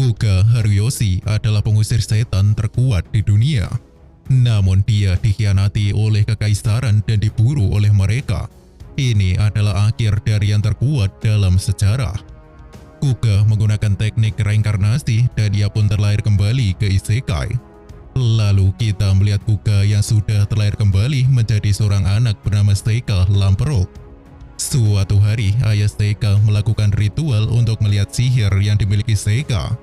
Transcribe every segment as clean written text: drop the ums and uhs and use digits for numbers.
Kuga Haruyoshi adalah pengusir setan terkuat di dunia. Namun dia dikhianati oleh kekaisaran dan diburu oleh mereka. Ini adalah akhir dari yang terkuat dalam sejarah. Kuga menggunakan teknik reinkarnasi dan dia pun terlahir kembali ke Isekai. Lalu kita melihat Kuga yang sudah terlahir kembali menjadi seorang anak bernama Seika Lamperok. Suatu hari ayah Seika melakukan ritual untuk melihat sihir yang dimiliki Seika.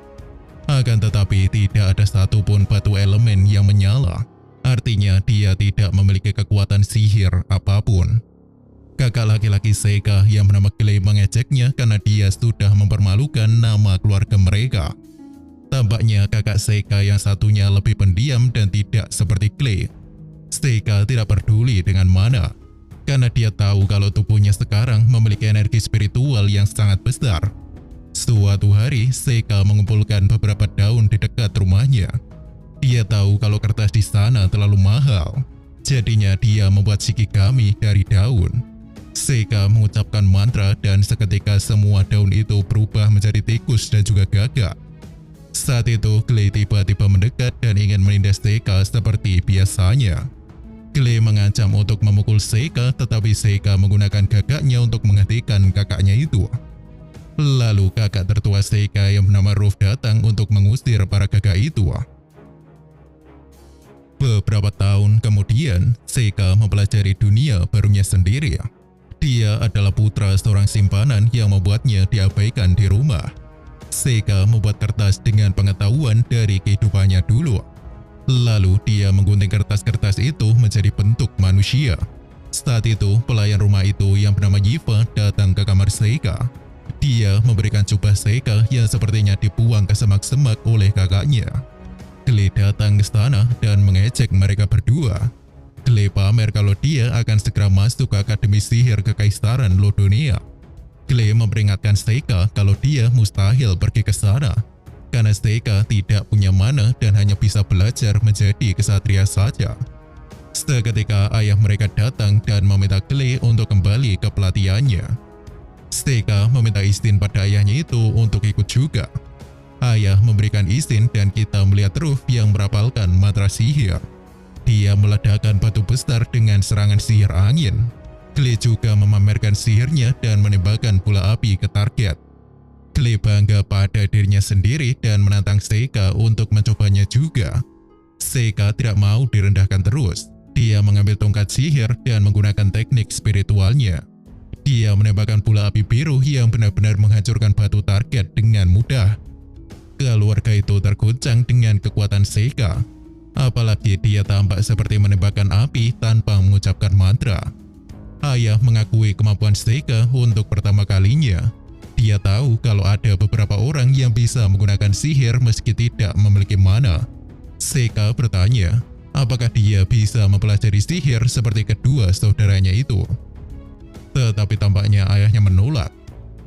Akan tetapi tidak ada satupun batu elemen yang menyala. Artinya dia tidak memiliki kekuatan sihir apapun. Kakak laki-laki Seika yang bernama Clay mengejeknya karena dia sudah mempermalukan nama keluarga mereka. Tampaknya kakak Seika yang satunya lebih pendiam dan tidak seperti Clay. Seika tidak peduli dengan mana, karena dia tahu kalau tubuhnya sekarang memiliki energi spiritual yang sangat besar. Suatu hari, Seika mengumpulkan beberapa daun di dekat rumahnya. Dia tahu kalau kertas di sana terlalu mahal, jadinya dia membuat shikigami dari daun. Seika mengucapkan mantra dan seketika semua daun itu berubah menjadi tikus dan juga gagak. Saat itu, Clay tiba-tiba mendekat dan ingin menindas Seika seperti biasanya. Clay mengancam untuk memukul Seika, tetapi Seika menggunakan gagaknya untuk menghentikan kakaknya itu. Lalu kakak tertua Seika yang bernama Ruff datang untuk mengusir para gagak itu. Beberapa tahun kemudian, Seika mempelajari dunia barunya sendiri. Dia adalah putra seorang simpanan yang membuatnya diabaikan di rumah. Seika membuat kertas dengan pengetahuan dari kehidupannya dulu. Lalu dia menggunting kertas-kertas itu menjadi bentuk manusia. Saat itu, pelayan rumah itu yang bernama Yiva datang ke kamar Seika. Dia memberikan jubah Seika yang sepertinya dibuang ke semak-semak oleh kakaknya. Clay datang ke sana dan mengejek mereka berdua. Clay pamer kalau dia akan segera masuk ke Akademi Sihir Kekaisaran Lodonia. Clay memperingatkan Seika kalau dia mustahil pergi ke sana, karena Seika tidak punya mana dan hanya bisa belajar menjadi kesatria saja. Seketika ayah mereka datang dan meminta Clay untuk kembali ke pelatihannya. Seika meminta izin pada ayahnya itu untuk ikut juga. Ayah memberikan izin dan kita melihat Ruff yang merapalkan mantra sihir. Dia meledakkan batu besar dengan serangan sihir angin. Clay juga memamerkan sihirnya dan menembakkan bola api ke target. Clay bangga pada dirinya sendiri dan menantang Seika untuk mencobanya juga. Seika tidak mau direndahkan terus. Dia mengambil tongkat sihir dan menggunakan teknik spiritualnya. Dia menembakkan bola api biru yang benar-benar menghancurkan batu target dengan mudah. Keluarga itu terguncang dengan kekuatan Seika. Apalagi dia tampak seperti menembakkan api tanpa mengucapkan mantra. Ayah mengakui kemampuan Seika untuk pertama kalinya. Dia tahu kalau ada beberapa orang yang bisa menggunakan sihir meski tidak memiliki mana. Seika bertanya, apakah dia bisa mempelajari sihir seperti kedua saudaranya itu. Tetapi tampaknya ayahnya menolak,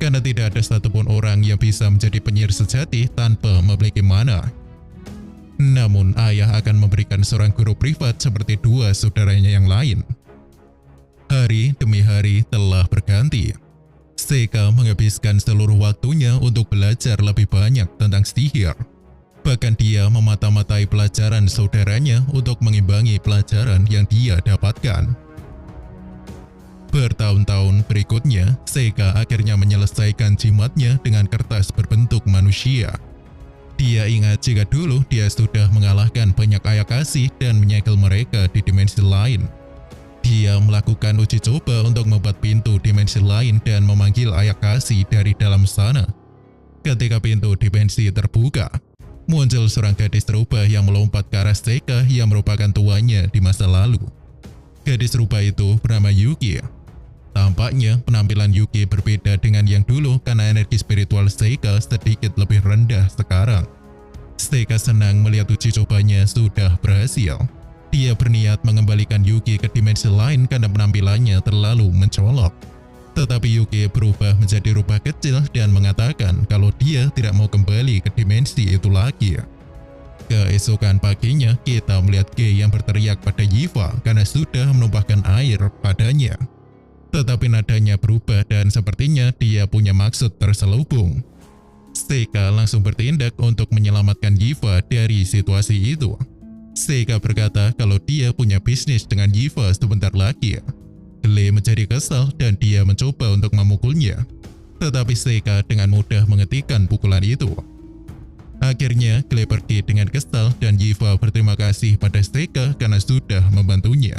karena tidak ada satupun orang yang bisa menjadi penyihir sejati tanpa memiliki mana. Namun ayah akan memberikan seorang guru privat seperti dua saudaranya yang lain. Hari demi hari telah berganti. Seika menghabiskan seluruh waktunya untuk belajar lebih banyak tentang sihir. Bahkan dia memata-matai pelajaran saudaranya untuk mengimbangi pelajaran yang dia dapatkan. Bertahun-tahun berikutnya, Seika akhirnya menyelesaikan jimatnya dengan kertas berbentuk manusia. Dia ingat jika dulu dia sudah mengalahkan banyak ayakasi dan menyegel mereka di dimensi lain. Dia melakukan uji coba untuk membuat pintu dimensi lain dan memanggil ayakasi dari dalam sana. Ketika pintu dimensi terbuka, muncul seorang gadis rubah yang melompat ke arah Seika yang merupakan tuannya di masa lalu. Gadis rubah itu bernama Yuki. Tampaknya penampilan Yuki berbeda dengan yang dulu karena energi spiritual Seika sedikit lebih rendah sekarang. Seika senang melihat uji cobanya sudah berhasil. Dia berniat mengembalikan Yuki ke dimensi lain karena penampilannya terlalu mencolok. Tetapi Yuki berubah menjadi rubah kecil dan mengatakan kalau dia tidak mau kembali ke dimensi itu lagi. Keesokan paginya, kita melihat Kei yang berteriak pada Yiva karena sudah menumpahkan air padanya. Tetapi nadanya berubah dan sepertinya dia punya maksud terselubung. Seika langsung bertindak untuk menyelamatkan Yiva dari situasi itu. Seika berkata kalau dia punya bisnis dengan Yiva sebentar lagi. Clay menjadi kesal dan dia mencoba untuk memukulnya. Tetapi Seika dengan mudah menghentikan pukulan itu. Akhirnya Clay pergi dengan kesal dan Yiva berterima kasih pada Seika karena sudah membantunya.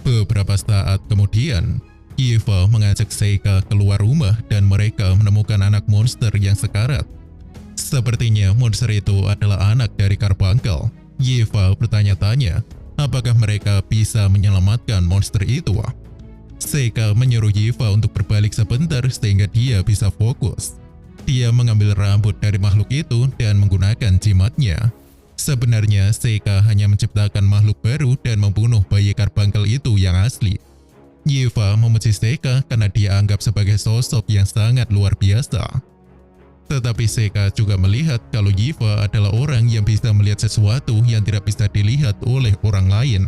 Beberapa saat kemudian, Yiva mengajak Seika keluar rumah dan mereka menemukan anak monster yang sekarat. Sepertinya monster itu adalah anak dari Carbuncle. Yiva bertanya-tanya apakah mereka bisa menyelamatkan monster itu. Seika menyuruh Yiva untuk berbalik sebentar sehingga dia bisa fokus. Dia mengambil rambut dari makhluk itu dan menggunakan jimatnya. Sebenarnya Seika hanya menciptakan makhluk baru dan membunuh bayi Carbuncle itu yang asli. Yiva memuji Seika karena dia anggap sebagai sosok yang sangat luar biasa. Tetapi Seika juga melihat kalau Yiva adalah orang yang bisa melihat sesuatu yang tidak bisa dilihat oleh orang lain.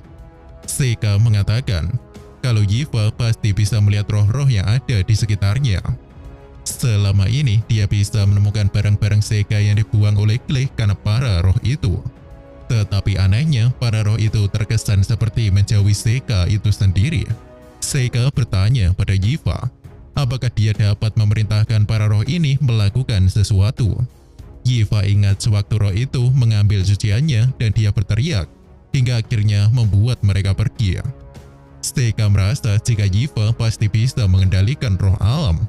Seika mengatakan kalau Yiva pasti bisa melihat roh-roh yang ada di sekitarnya. Selama ini dia bisa menemukan barang-barang Seika yang dibuang oleh Clay karena para roh itu. Tetapi anehnya para roh itu terkesan seperti menjauhi Seika itu sendiri. Seika bertanya pada Yiva, apakah dia dapat memerintahkan para roh ini melakukan sesuatu. Yiva ingat sewaktu roh itu mengambil cuciannya dan dia berteriak, hingga akhirnya membuat mereka pergi. Seika merasa jika Yiva pasti bisa mengendalikan roh alam.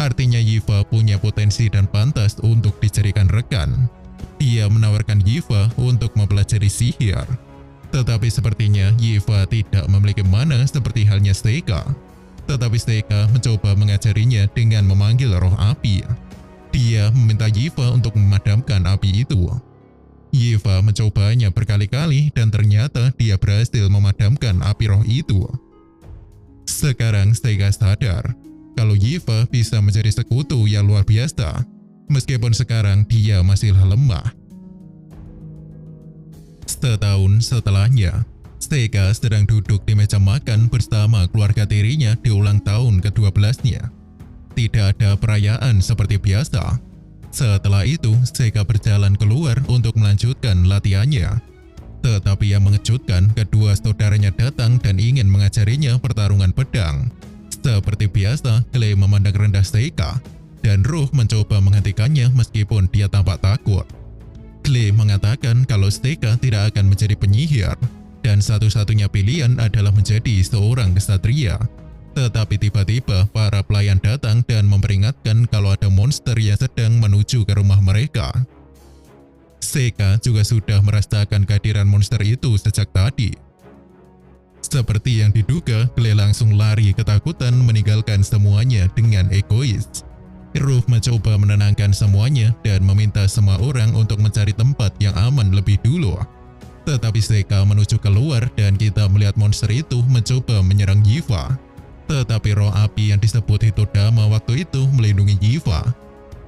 Artinya Yiva punya potensi dan pantas untuk dijadikan rekan. Dia menawarkan Yiva untuk mempelajari sihir. Tetapi sepertinya Yiva tidak memiliki mana seperti halnya Seika. Tetapi Seika mencoba mengajarinya dengan memanggil roh api. Dia meminta Yiva untuk memadamkan api itu. Yiva mencobanya berkali-kali dan ternyata dia berhasil memadamkan api roh itu. Sekarang Seika sadar kalau Yiva bisa menjadi sekutu yang luar biasa, meskipun sekarang dia masih lemah. Setahun setelahnya, Seika sedang duduk di meja makan bersama keluarga tirinya di ulang tahun ke-12-nya. Tidak ada perayaan seperti biasa. Setelah itu, Seika berjalan keluar untuk melanjutkan latihannya. Tetapi yang mengejutkan, kedua saudaranya datang dan ingin mengajarinya pertarungan pedang. Seperti biasa, Clay memandang rendah Seika, dan Ruh mencoba menghentikannya meskipun dia tampak takut. Clay mengatakan kalau Seika tidak akan menjadi penyihir, dan satu-satunya pilihan adalah menjadi seorang ksatria. Tetapi tiba-tiba para pelayan datang dan memperingatkan kalau ada monster yang sedang menuju ke rumah mereka. Seika juga sudah merasakan kehadiran monster itu sejak tadi. Seperti yang diduga, Clay langsung lari ketakutan meninggalkan semuanya dengan egois. Ruh mencoba menenangkan semuanya dan meminta semua orang untuk mencari tempat yang aman lebih dulu. Tetapi Seika menuju keluar dan kita melihat monster itu mencoba menyerang Yiva. Tetapi roh api yang disebut Hitodama waktu itu melindungi Yiva.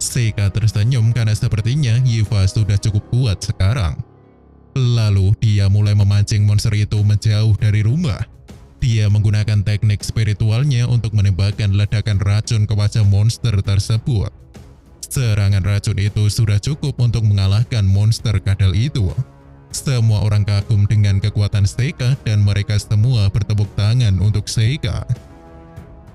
Seika tersenyum karena sepertinya Yiva sudah cukup kuat sekarang. Lalu dia mulai memancing monster itu menjauh dari rumah. Dia menggunakan teknik spiritualnya untuk menembakkan ledakan racun ke wajah monster tersebut. Serangan racun itu sudah cukup untuk mengalahkan monster kadal itu. Semua orang kagum dengan kekuatan Seika dan mereka semua bertepuk tangan untuk Seika.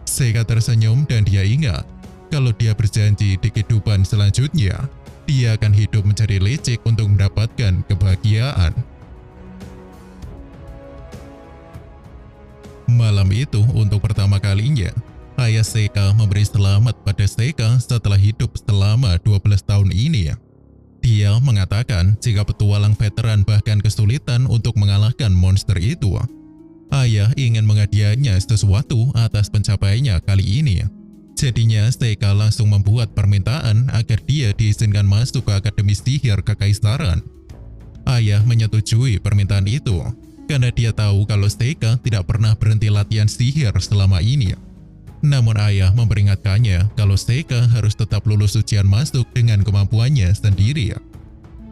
Seika tersenyum dan dia ingat kalau dia berjanji di kehidupan selanjutnya, dia akan hidup mencari licik untuk mendapatkan kebahagiaan. Malam itu untuk pertama kalinya, ayah Seika memberi selamat pada Seika setelah hidup selama 12 tahun ini. Dia mengatakan jika petualang veteran bahkan kesulitan untuk mengalahkan monster itu. Ayah ingin menghadiahnya sesuatu atas pencapaiannya kali ini. Jadinya Seika langsung membuat permintaan agar dia diizinkan masuk ke Akademi Sihir Kekaisaran. Ayah menyetujui permintaan itu karena dia tahu kalau Seika tidak pernah berhenti latihan sihir selama ini. Namun ayah memperingatkannya kalau Seika harus tetap lulus ujian masuk dengan kemampuannya sendiri.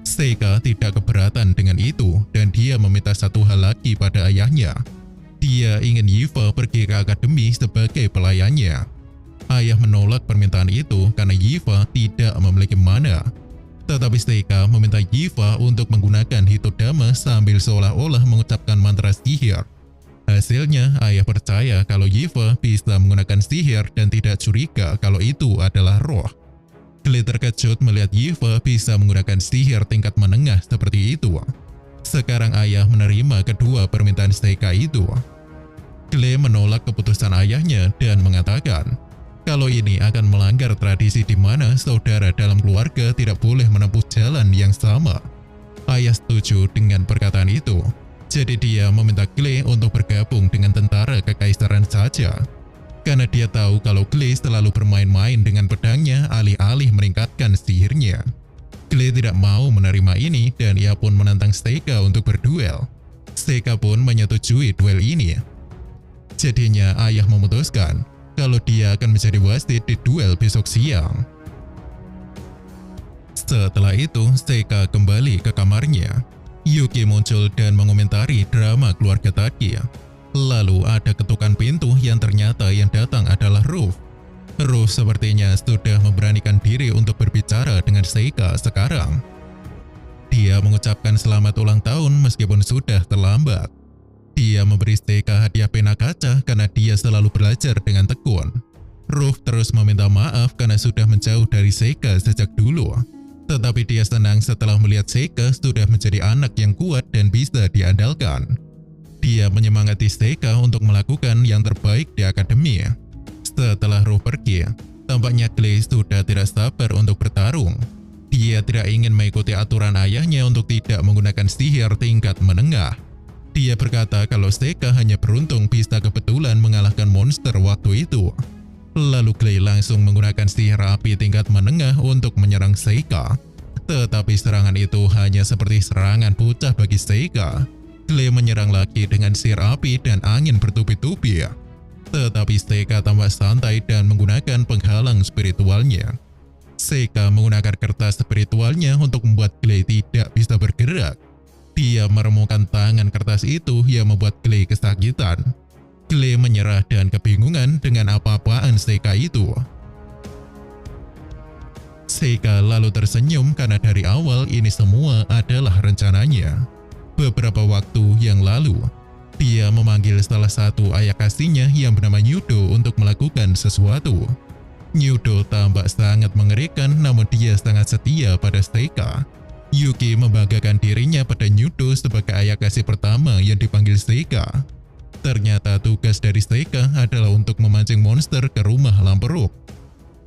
Seika tidak keberatan dengan itu dan dia meminta satu hal lagi pada ayahnya. Dia ingin Yiva pergi ke akademi sebagai pelayannya. Ayah menolak permintaan itu karena Yiva tidak memiliki mana. Tetapi Seika meminta Yiva untuk menggunakan Hitodama sambil seolah-olah mengucapkan mantra sihir. Hasilnya, ayah percaya kalau Yiva bisa menggunakan sihir dan tidak curiga kalau itu adalah roh. Clay terkejut melihat Yiva bisa menggunakan sihir tingkat menengah seperti itu. Sekarang ayah menerima kedua permintaan Seika itu. Clay menolak keputusan ayahnya dan mengatakan kalau ini akan melanggar tradisi di mana saudara dalam keluarga tidak boleh menempuh jalan yang sama. Ayah setuju dengan perkataan itu. Jadi dia meminta Clay untuk bergabung dengan tentara kekaisaran saja. Karena dia tahu kalau Clay selalu bermain-main dengan pedangnya alih-alih meningkatkan sihirnya. Clay tidak mau menerima ini dan ia pun menantang Seika untuk berduel. Seika pun menyetujui duel ini. Jadinya ayah memutuskan kalau dia akan menjadi wasit di duel besok siang. Setelah itu, Seika kembali ke kamarnya. Yuki muncul dan mengomentari drama keluarga tadi. Lalu ada ketukan pintu yang ternyata yang datang adalah Ruff. Ruff sepertinya sudah memberanikan diri untuk berbicara dengan Seika sekarang. Dia mengucapkan selamat ulang tahun meskipun sudah terlambat. Dia memberi Seika hadiah pena kaca karena dia selalu belajar dengan tekun. Ruff terus meminta maaf karena sudah menjauh dari Seika sejak dulu. Tetapi dia senang setelah melihat Seika sudah menjadi anak yang kuat dan bisa diandalkan. Dia menyemangati Seika untuk melakukan yang terbaik di akademi. Setelah Ruff pergi, tampaknya Clay sudah tidak sabar untuk bertarung. Dia tidak ingin mengikuti aturan ayahnya untuk tidak menggunakan sihir tingkat menengah. Dia berkata kalau Seika hanya beruntung bisa kebetulan mengalahkan monster waktu itu. Lalu Clay langsung menggunakan sihir api tingkat menengah untuk menyerang Seika. Tetapi serangan itu hanya seperti serangan bocah bagi Seika. Clay menyerang lagi dengan sihir api dan angin bertubi-tubi. Tetapi Seika tambah santai dan menggunakan penghalang spiritualnya. Seika menggunakan kertas spiritualnya untuk membuat Clay tidak bisa bergerak. Dia meremukkan tangan kertas itu yang membuat Clay kesakitan. Clay menyerah dan kebingungan dengan apa-apaan Seika itu. Seika lalu tersenyum karena dari awal ini semua adalah rencananya. Beberapa waktu yang lalu, dia memanggil salah satu ayah kasihnya yang bernama Yudo untuk melakukan sesuatu. Yudo tampak sangat mengerikan namun dia sangat setia pada Seika. Yuki membanggakan dirinya pada Yudo sebagai ayah kasih pertama yang dipanggil Seika. Ternyata tugas dari Seika adalah untuk memancing monster ke rumah Lamperuk.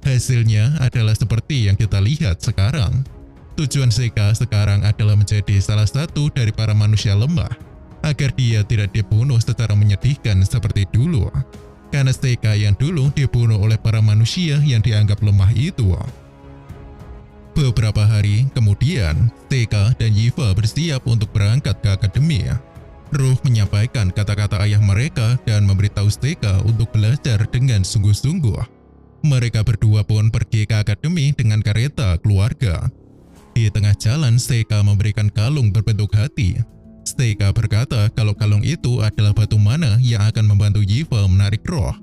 Hasilnya adalah seperti yang kita lihat sekarang. Tujuan Seika sekarang adalah menjadi salah satu dari para manusia lemah, agar dia tidak dibunuh secara menyedihkan seperti dulu. Karena Seika yang dulu dibunuh oleh para manusia yang dianggap lemah itu. Beberapa hari kemudian, Seika dan Yiva bersiap untuk berangkat ke akademi. Ruff menyampaikan kata-kata ayah mereka dan memberitahu Seika untuk belajar dengan sungguh-sungguh. Mereka berdua pun pergi ke akademi dengan kereta keluarga. Di tengah jalan, Seika memberikan kalung berbentuk hati. Seika berkata kalau kalung itu adalah batu mana yang akan membantu Yiva menarik roh.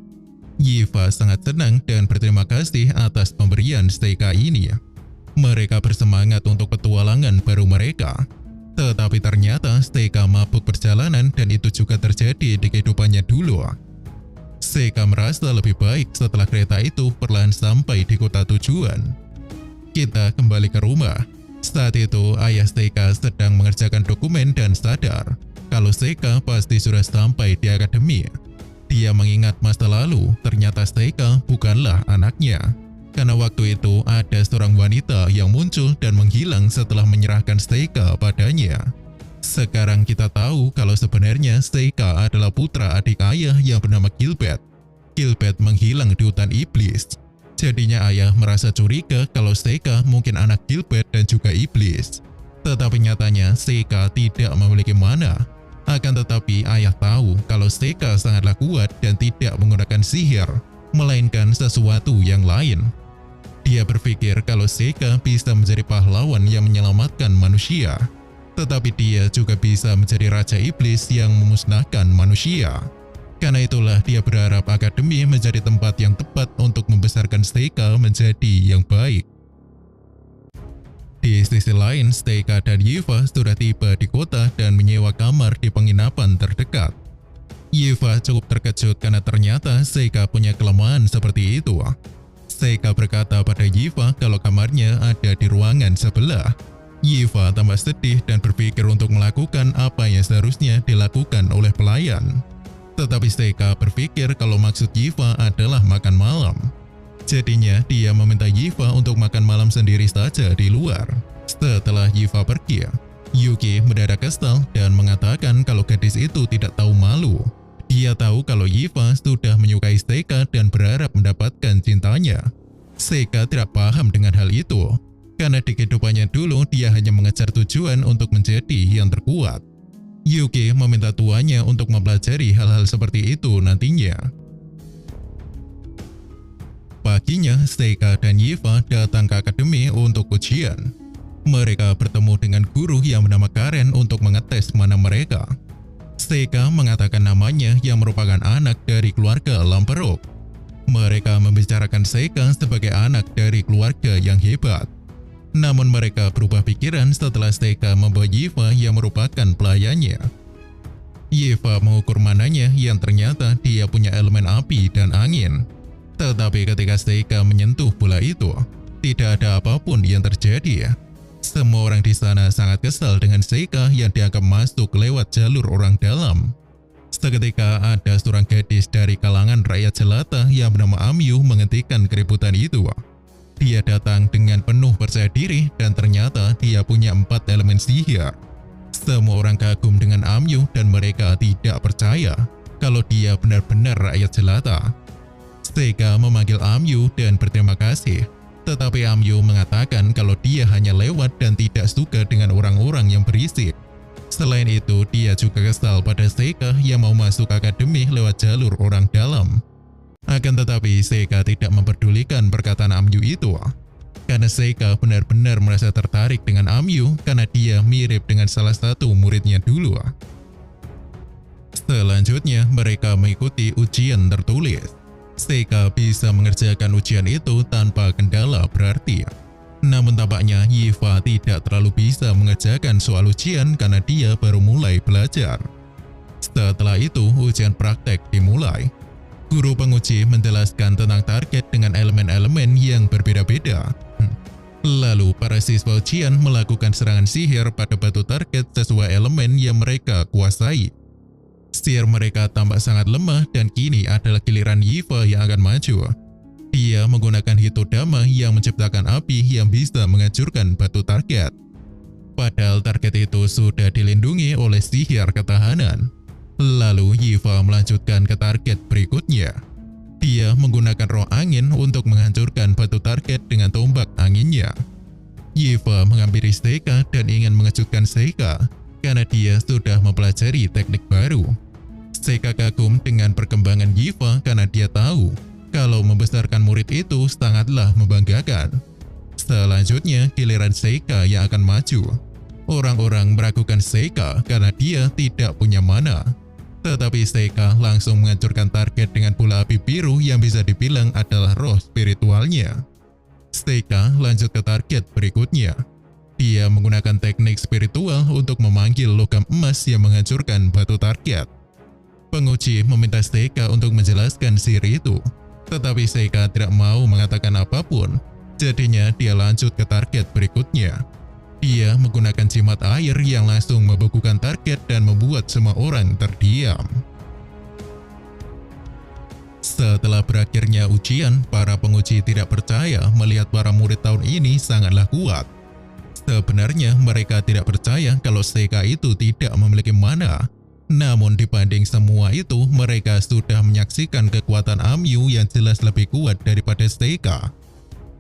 Yiva sangat senang dan berterima kasih atas pemberian Seika ini. Mereka bersemangat untuk petualangan baru mereka. Tetapi ternyata Seika mabuk perjalanan dan itu juga terjadi di kehidupannya dulu. Seika merasa lebih baik setelah kereta itu perlahan sampai di kota tujuan. Kita kembali ke rumah. Saat itu ayah Seika sedang mengerjakan dokumen dan sadar kalau Seika pasti sudah sampai di akademi. Dia mengingat masa lalu, ternyata Seika bukanlah anaknya. Karena waktu itu ada seorang wanita yang muncul dan menghilang setelah menyerahkan Seika padanya. Sekarang kita tahu kalau sebenarnya Seika adalah putra adik ayah yang bernama Gilbert. Gilbert menghilang di hutan iblis. Jadinya ayah merasa curiga kalau Seika mungkin anak Gilbert dan juga iblis. Tetapi nyatanya Seika tidak memiliki mana. Akan tetapi ayah tahu kalau Seika sangatlah kuat dan tidak menggunakan sihir, melainkan sesuatu yang lain. Dia berpikir kalau Seika bisa menjadi pahlawan yang menyelamatkan manusia, tetapi dia juga bisa menjadi raja iblis yang memusnahkan manusia. Karena itulah dia berharap akademi menjadi tempat yang tepat untuk membesarkan Seika menjadi yang baik. Di sisi lain, Seika dan Yiva sudah tiba di kota dan menyewa kamar di penginapan terdekat. Yiva cukup terkejut karena ternyata Seika punya kelemahan seperti itu. Seika berkata pada Yiva kalau kamarnya ada di ruangan sebelah. Yiva tambah sedih dan berpikir untuk melakukan apa yang seharusnya dilakukan oleh pelayan. Tetapi Seika berpikir kalau maksud Yiva adalah makan malam. Jadinya dia meminta Yiva untuk makan malam sendiri saja di luar. Setelah Yiva pergi, Yuki mendadak kesal dan mengatakan kalau gadis itu tidak tahu malu. Dia tahu kalau Yiva sudah menyukai Seika dan berharap mendapatkan cintanya. Seika tidak paham dengan hal itu, karena di kehidupannya dulu dia hanya mengejar tujuan untuk menjadi yang terkuat. Yuki meminta tuannya untuk mempelajari hal-hal seperti itu nantinya. Paginya, Seika dan Yiva datang ke akademi untuk ujian. Mereka bertemu dengan guru yang bernama Karen untuk mengetes mana mereka. Seika mengatakan namanya yang merupakan anak dari keluarga Lamperok. Mereka membicarakan Seika sebagai anak dari keluarga yang hebat. Namun mereka berubah pikiran setelah Seika membawa Yiva yang merupakan pelayannya. Yiva mengukur mananya yang ternyata dia punya elemen api dan angin. Tetapi ketika Seika menyentuh bola itu, tidak ada apapun yang terjadi. Semua orang di sana sangat kesal dengan Seika yang dianggap masuk lewat jalur orang dalam. Seketika ada seorang gadis dari kalangan rakyat jelata yang bernama Amyu menghentikan keributan itu. Dia datang dengan penuh percaya diri dan ternyata dia punya 4 elemen sihir. Semua orang kagum dengan Amyu dan mereka tidak percaya kalau dia benar-benar rakyat jelata. Seika memanggil Amyu dan berterima kasih. Tetapi Amyu mengatakan kalau dia hanya lewat dan tidak suka dengan orang-orang yang berisik. Selain itu, dia juga kesal pada Seika yang mau masuk akademi lewat jalur orang dalam. Akan tetapi, Seika tidak memperdulikan perkataan Amyu itu. Karena Seika benar-benar merasa tertarik dengan Amyu karena dia mirip dengan salah satu muridnya dulu. Selanjutnya, mereka mengikuti ujian tertulis. Seika bisa mengerjakan ujian itu tanpa kendala berarti. Namun tampaknya Yiva tidak terlalu bisa mengerjakan soal ujian karena dia baru mulai belajar. Setelah itu ujian praktek dimulai. Guru penguji menjelaskan tentang target dengan elemen-elemen yang berbeda-beda. Lalu para siswa ujian melakukan serangan sihir pada batu target sesuai elemen yang mereka kuasai. Sihir mereka tampak sangat lemah dan kini adalah giliran Yiva yang akan maju. Dia menggunakan Hitodama yang menciptakan api yang bisa menghancurkan batu target. Padahal target itu sudah dilindungi oleh sihir ketahanan. Lalu Yiva melanjutkan ke target berikutnya. Dia menggunakan roh angin untuk menghancurkan batu target dengan tombak anginnya. Yiva menghampiri Seika dan ingin mengejutkan Seika karena dia sudah mempelajari teknik baru. Seika kagum dengan perkembangan Yiva karena dia tahu kalau membesarkan murid itu sangatlah membanggakan. Selanjutnya giliran Seika yang akan maju. Orang-orang meragukan Seika karena dia tidak punya mana. Tetapi Seika langsung menghancurkan target dengan bola api biru yang bisa dibilang adalah roh spiritualnya. Seika lanjut ke target berikutnya. Dia menggunakan teknik spiritual untuk memanggil logam emas yang menghancurkan batu target. Penguji meminta Seika untuk menjelaskan sihir itu, tetapi Seika tidak mau mengatakan apapun. Jadinya dia lanjut ke target berikutnya. Dia menggunakan jimat air yang langsung membekukan target dan membuat semua orang terdiam. Setelah berakhirnya ujian, para penguji tidak percaya melihat para murid tahun ini sangatlah kuat. Sebenarnya mereka tidak percaya kalau Seika itu tidak memiliki mana. Namun dibanding semua itu, mereka sudah menyaksikan kekuatan Amyu yang jelas lebih kuat daripada Seika.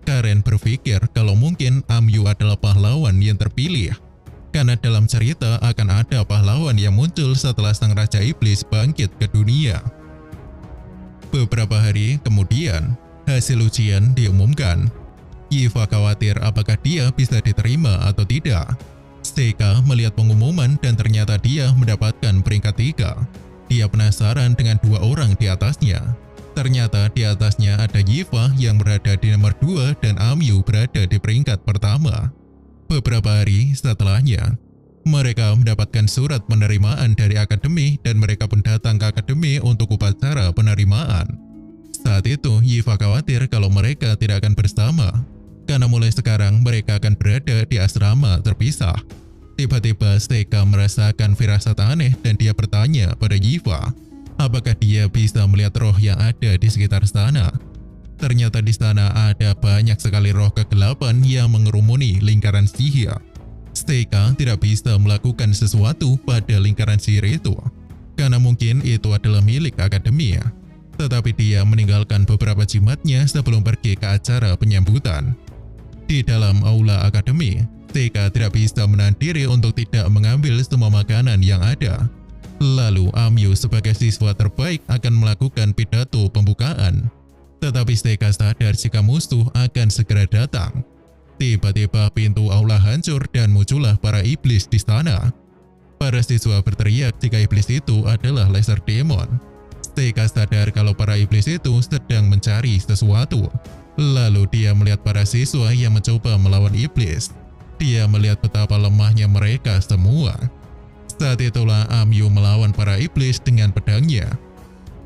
Karen berpikir kalau mungkin Amyu adalah pahlawan yang terpilih. Karena dalam cerita akan ada pahlawan yang muncul setelah sang Raja Iblis bangkit ke dunia. Beberapa hari kemudian, hasil ujian diumumkan. Yiva khawatir apakah dia bisa diterima atau tidak. Seika melihat pengumuman dan ternyata dia mendapatkan peringkat 3. Dia penasaran dengan dua orang di atasnya. Ternyata di atasnya ada Yifa yang berada di nomor 2 dan Amyu berada di peringkat pertama. Beberapa hari setelahnya, mereka mendapatkan surat penerimaan dari akademi dan mereka pun datang ke akademi untuk upacara penerimaan. Saat itu, Yifa khawatir kalau mereka tidak akan bersama, karena mulai sekarang mereka akan berada di asrama terpisah. Tiba-tiba Seika merasakan firasat aneh dan dia bertanya pada Yifa, apakah dia bisa melihat roh yang ada di sekitar sana. Ternyata di sana ada banyak sekali roh kegelapan yang mengerumuni lingkaran sihir. Seika tidak bisa melakukan sesuatu pada lingkaran sihir itu, karena mungkin itu adalah milik akademi. Tetapi dia meninggalkan beberapa jimatnya sebelum pergi ke acara penyambutan. Di dalam aula akademi, Seika tidak bisa menahan diri untuk tidak mengambil semua makanan yang ada. Lalu Amyu sebagai siswa terbaik akan melakukan pidato pembukaan. Tetapi Seika sadar jika musuh akan segera datang. Tiba-tiba pintu aula hancur dan muncullah para iblis di sana. Para siswa berteriak jika iblis itu adalah laser demon. Seika sadar kalau para iblis itu sedang mencari sesuatu. Lalu dia melihat para siswa yang mencoba melawan iblis. Dia melihat betapa lemahnya mereka semua. Saat itulah Amyu melawan para iblis dengan pedangnya.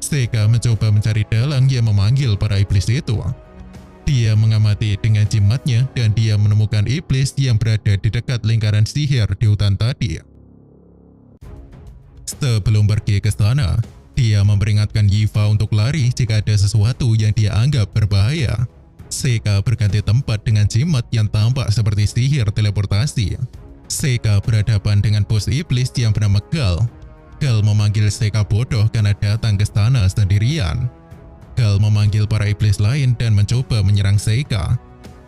Seika mencoba mencari dalang yang memanggil para iblis itu. Dia mengamati dengan jimatnya dan dia menemukan iblis yang berada di dekat lingkaran sihir di hutan tadi. Sebelum pergi ke sana, dia memperingatkan Yifa untuk lari jika ada sesuatu yang dia anggap berbahaya. Seika berganti tempat dengan jimat yang tampak seperti sihir teleportasi. Seika berhadapan dengan bos iblis yang bernama Gal. Gal memanggil Seika bodoh karena datang ke sana sendirian. Gal memanggil para iblis lain dan mencoba menyerang Seika.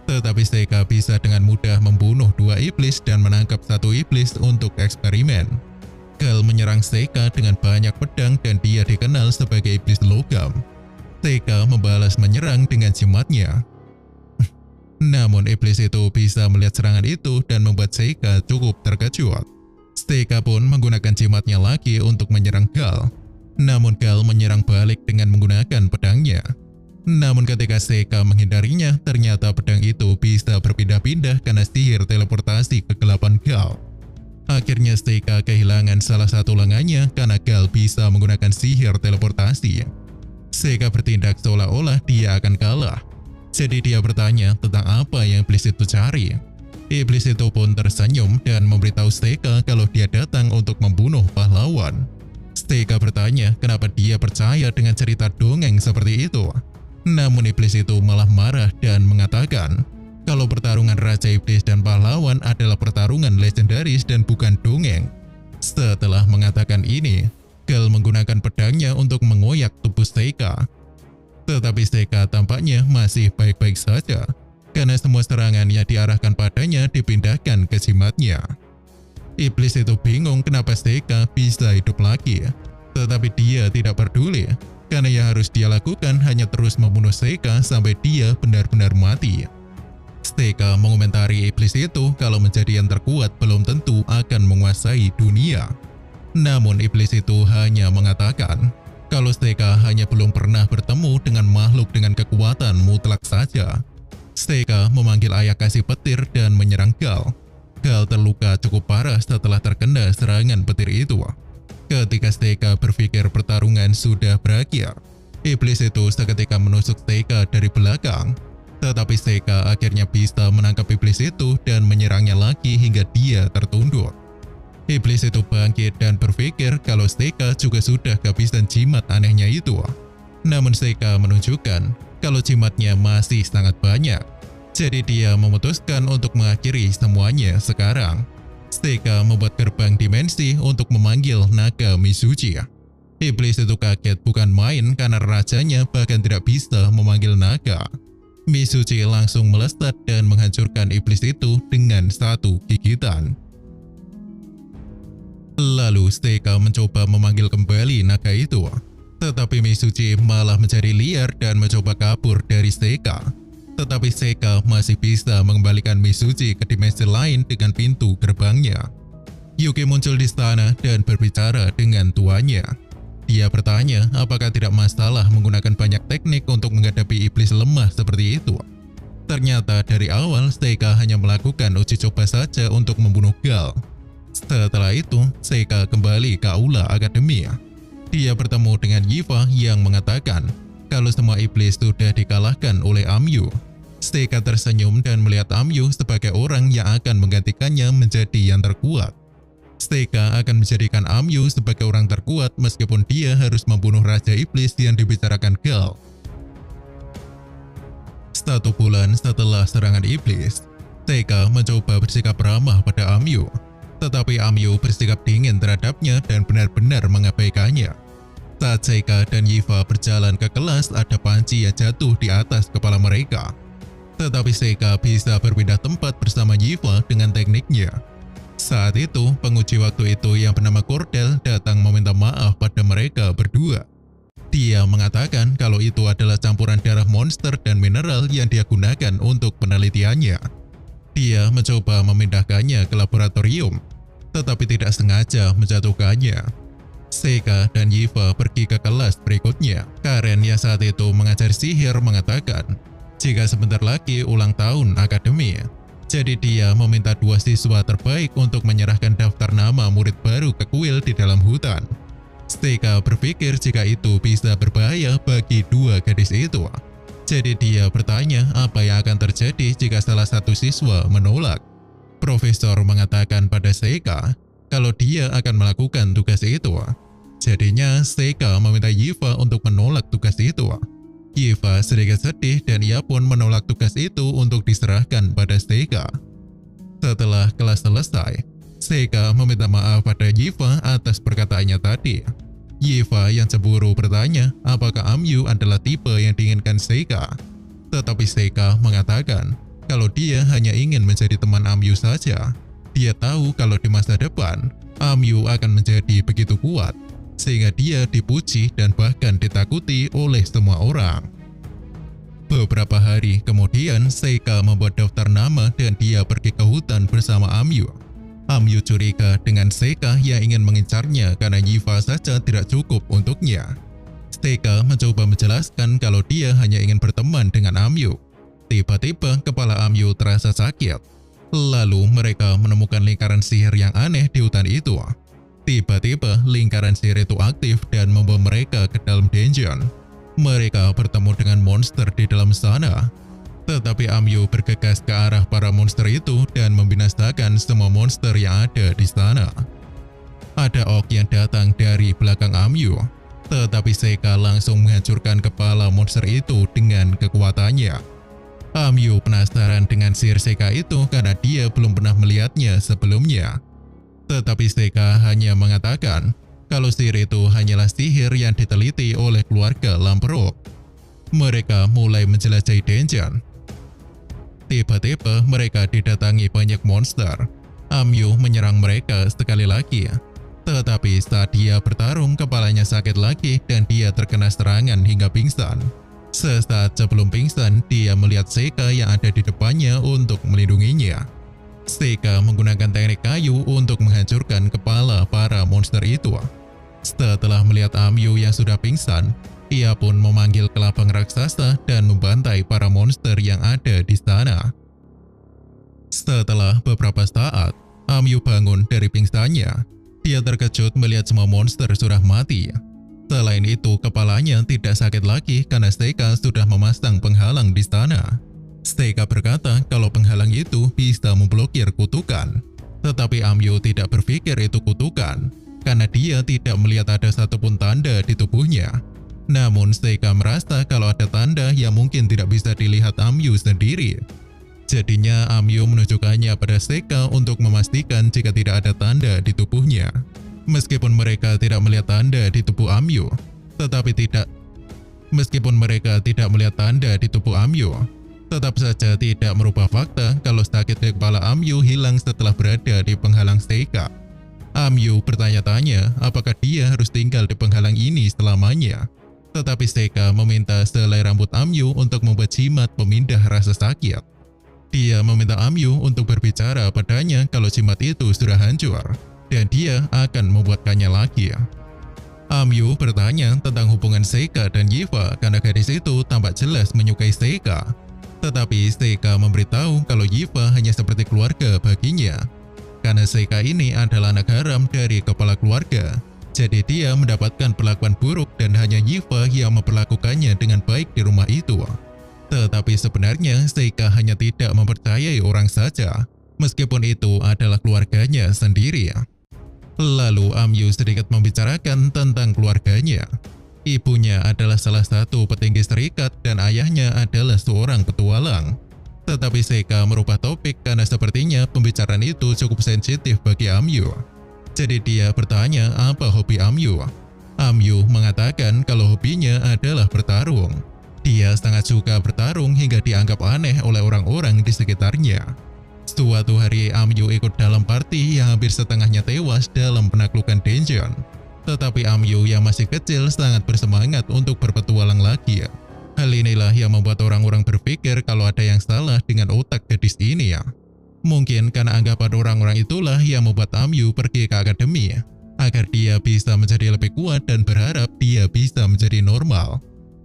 Tetapi Seika bisa dengan mudah membunuh dua iblis dan menangkap satu iblis untuk eksperimen. Gal menyerang Seika dengan banyak pedang dan dia dikenal sebagai iblis logam. Seika membalas menyerang dengan jimatnya. Namun iblis itu bisa melihat serangan itu dan membuat Seika cukup terkejut. Seika pun menggunakan jimatnya lagi untuk menyerang Gal. Namun Gal menyerang balik dengan menggunakan pedangnya. Namun ketika Seika menghindarinya, ternyata pedang itu bisa berpindah-pindah karena sihir teleportasi kegelapan Gal. Akhirnya Seika kehilangan salah satu lengannya karena Gal bisa menggunakan sihir teleportasi. Seika bertindak seolah-olah dia akan kalah. Jadi dia bertanya tentang apa yang iblis itu cari. Iblis itu pun tersenyum dan memberitahu Seika kalau dia datang untuk membunuh pahlawan. Seika bertanya kenapa dia percaya dengan cerita dongeng seperti itu. Namun iblis itu malah marah dan mengatakan kalau pertarungan Raja Iblis dan pahlawan adalah pertarungan legendaris dan bukan dongeng. Setelah mengatakan ini, Gal menggunakan pedangnya untuk mengoyak tubuh Seika. Tetapi Seika tampaknya masih baik-baik saja, karena semua serangan yang diarahkan padanya dipindahkan ke jimatnya. Iblis itu bingung kenapa Seika bisa hidup lagi, tetapi dia tidak peduli, karena yang harus dia lakukan hanya terus membunuh Seika sampai dia benar-benar mati. Seika mengomentari iblis itu kalau menjadi yang terkuat belum tentu akan menguasai dunia. Namun iblis itu hanya mengatakan kalau Seika hanya belum pernah bertemu dengan makhluk dengan kekuatan mutlak saja. Seika memanggil ayah kasih petir dan menyerang Gal. Gal terluka cukup parah setelah terkena serangan petir itu. Ketika Seika berpikir pertarungan sudah berakhir, iblis itu seketika menusuk Seika dari belakang. Tetapi Seika akhirnya bisa menangkap iblis itu dan menyerangnya lagi hingga dia tertunduk. Iblis itu bangkit dan berpikir kalau Seika juga sudah kehabisan jimat anehnya itu. Namun Seika menunjukkan kalau jimatnya masih sangat banyak. Jadi dia memutuskan untuk mengakhiri semuanya sekarang. Seika membuat gerbang dimensi untuk memanggil naga Mizuchi. Iblis itu kaget bukan main karena rajanya bahkan tidak bisa memanggil naga. Mizuchi langsung melesat dan menghancurkan iblis itu dengan satu gigitan. Lalu Seika mencoba memanggil kembali naga itu, tetapi Mizuchi malah menjadi liar dan mencoba kabur dari Seika. Tetapi Seika masih bisa mengembalikan Mizuchi ke dimensi lain dengan pintu gerbangnya. Yuki muncul di sana dan berbicara dengan tuannya. Dia bertanya apakah tidak masalah menggunakan banyak teknik untuk menghadapi iblis lemah seperti itu. Ternyata dari awal Seika hanya melakukan uji coba saja untuk membunuh Gal. Setelah itu, Seika kembali ke Aula Akademi. Dia bertemu dengan Yiva yang mengatakan kalau semua iblis sudah dikalahkan oleh Amyu. Seika tersenyum dan melihat Amyu sebagai orang yang akan menggantikannya menjadi yang terkuat. Seika akan menjadikan Amyu sebagai orang terkuat meskipun dia harus membunuh Raja Iblis yang dibicarakan Gal. 1 bulan setelah serangan iblis, Seika mencoba bersikap ramah pada Amyu. Tetapi Amyu bersikap dingin terhadapnya dan benar-benar mengabaikannya. Saat Seika dan Yiva berjalan ke kelas, ada panci yang jatuh di atas kepala mereka. Tetapi Seika bisa berpindah tempat bersama Yiva dengan tekniknya. Saat itu, penguji waktu itu yang bernama Cordell datang meminta maaf pada mereka berdua. Dia mengatakan kalau itu adalah campuran darah monster dan mineral yang dia gunakan untuk penelitiannya. Dia mencoba memindahkannya ke laboratorium, tetapi tidak sengaja menjatuhkannya. Seika dan Yiva pergi ke kelas berikutnya. Karen yang saat itu mengajar sihir mengatakan jika sebentar lagi ulang tahun akademi. Jadi dia meminta 2 siswa terbaik untuk menyerahkan daftar nama murid baru ke kuil di dalam hutan. Seika berpikir jika itu bisa berbahaya bagi 2 gadis itu. Jadi dia bertanya apa yang akan terjadi jika salah satu siswa menolak. Profesor mengatakan pada Seika kalau dia akan melakukan tugas itu. Jadinya Seika meminta Yiva untuk menolak tugas itu. Yiva sedikit sedih dan ia pun menolak tugas itu untuk diserahkan pada Seika. Setelah kelas selesai, Seika meminta maaf pada Yiva atas perkataannya tadi. Yiva yang cemburu bertanya apakah Amyu adalah tipe yang diinginkan Seika. Tetapi Seika mengatakan kalau dia hanya ingin menjadi teman Amyu saja. Dia tahu kalau di masa depan, Amyu akan menjadi begitu kuat, sehingga dia dipuji dan bahkan ditakuti oleh semua orang. Beberapa hari kemudian, Seika membuat daftar nama dan dia pergi ke hutan bersama Amyu. Amyu curiga dengan Seika yang ingin mengincarnya karena Yiva saja tidak cukup untuknya. Seika mencoba menjelaskan kalau dia hanya ingin berteman dengan Amyu. Tiba-tiba kepala Amyu terasa sakit. Lalu mereka menemukan lingkaran sihir yang aneh di hutan itu. Tiba-tiba lingkaran sihir itu aktif dan membawa mereka ke dalam dungeon. Mereka bertemu dengan monster di dalam sana. Tetapi Amyu bergegas ke arah para monster itu dan membinasakan semua monster yang ada di sana. Ada orc yang datang dari belakang Amyu. Tetapi Seika langsung menghancurkan kepala monster itu dengan kekuatannya. Amyu penasaran dengan sihir Seika itu karena dia belum pernah melihatnya sebelumnya. Tetapi Seika hanya mengatakan kalau sihir itu hanyalah sihir yang diteliti oleh keluarga Lamperok. Mereka mulai menjelajahi dungeon. Tiba-tiba mereka didatangi banyak monster. Amyu menyerang mereka sekali lagi. Tetapi saat dia bertarung, kepalanya sakit lagi dan dia terkena serangan hingga pingsan. Sesaat sebelum pingsan, dia melihat Seika yang ada di depannya untuk melindunginya. Seika menggunakan teknik kayu untuk menghancurkan kepala para monster itu. Setelah melihat Amyu yang sudah pingsan, ia pun memanggil kelabang raksasa dan membantai para monster yang ada di sana. Setelah beberapa saat, Amyu bangun dari pingsannya. Dia terkejut melihat semua monster sudah mati. Selain itu, kepalanya tidak sakit lagi karena Seika sudah memasang penghalang di sana. Seika berkata kalau penghalang itu bisa memblokir kutukan. Tetapi Amyu tidak berpikir itu kutukan, karena dia tidak melihat ada satupun tanda di tubuhnya. Namun Seika merasa kalau ada tanda yang mungkin tidak bisa dilihat Amyu sendiri. Jadinya Amyu menunjukkannya pada Seika untuk memastikan jika tidak ada tanda di tubuhnya. Meskipun mereka tidak melihat tanda di tubuh Amyu, meskipun mereka tidak melihat tanda di tubuh Amyu, tetap saja tidak merubah fakta kalau sakit di kepala Amyu hilang setelah berada di penghalang Seika. Amyu bertanya-tanya apakah dia harus tinggal di penghalang ini selamanya. Tetapi Seika meminta selai rambut Amyu untuk membuat jimat pemindah rasa sakit. Dia meminta Amyu untuk berbicara padanya kalau jimat itu sudah hancur, dan dia akan membuatkannya lagi. Amyu bertanya tentang hubungan Seika dan Yifa karena gadis itu tampak jelas menyukai Seika. Tetapi Seika memberitahu kalau Yifa hanya seperti keluarga baginya. Karena Seika ini adalah anak haram dari kepala keluarga, jadi dia mendapatkan perlakuan buruk dan hanya Yifa yang memperlakukannya dengan baik di rumah itu. Tetapi sebenarnya Seika hanya tidak mempercayai orang saja, meskipun itu adalah keluarganya sendiri. Lalu Amyu sedikit membicarakan tentang keluarganya. Ibunya adalah salah satu petinggi serikat dan ayahnya adalah seorang petualang. Tetapi Seika merubah topik karena sepertinya pembicaraan itu cukup sensitif bagi Amyu. Jadi dia bertanya apa hobi Amyu. Amyu mengatakan kalau hobinya adalah bertarung. Dia sangat suka bertarung hingga dianggap aneh oleh orang-orang di sekitarnya. Suatu hari Amyu ikut dalam party yang hampir setengahnya tewas dalam penaklukan Daejeon. Tetapi Amyu yang masih kecil sangat bersemangat untuk berpetualang lagi. Hal inilah yang membuat orang-orang berpikir kalau ada yang salah dengan otak gadis ini. Mungkin karena anggapan orang-orang itulah yang membuat Amyu pergi ke akademi, agar dia bisa menjadi lebih kuat dan berharap dia bisa menjadi normal.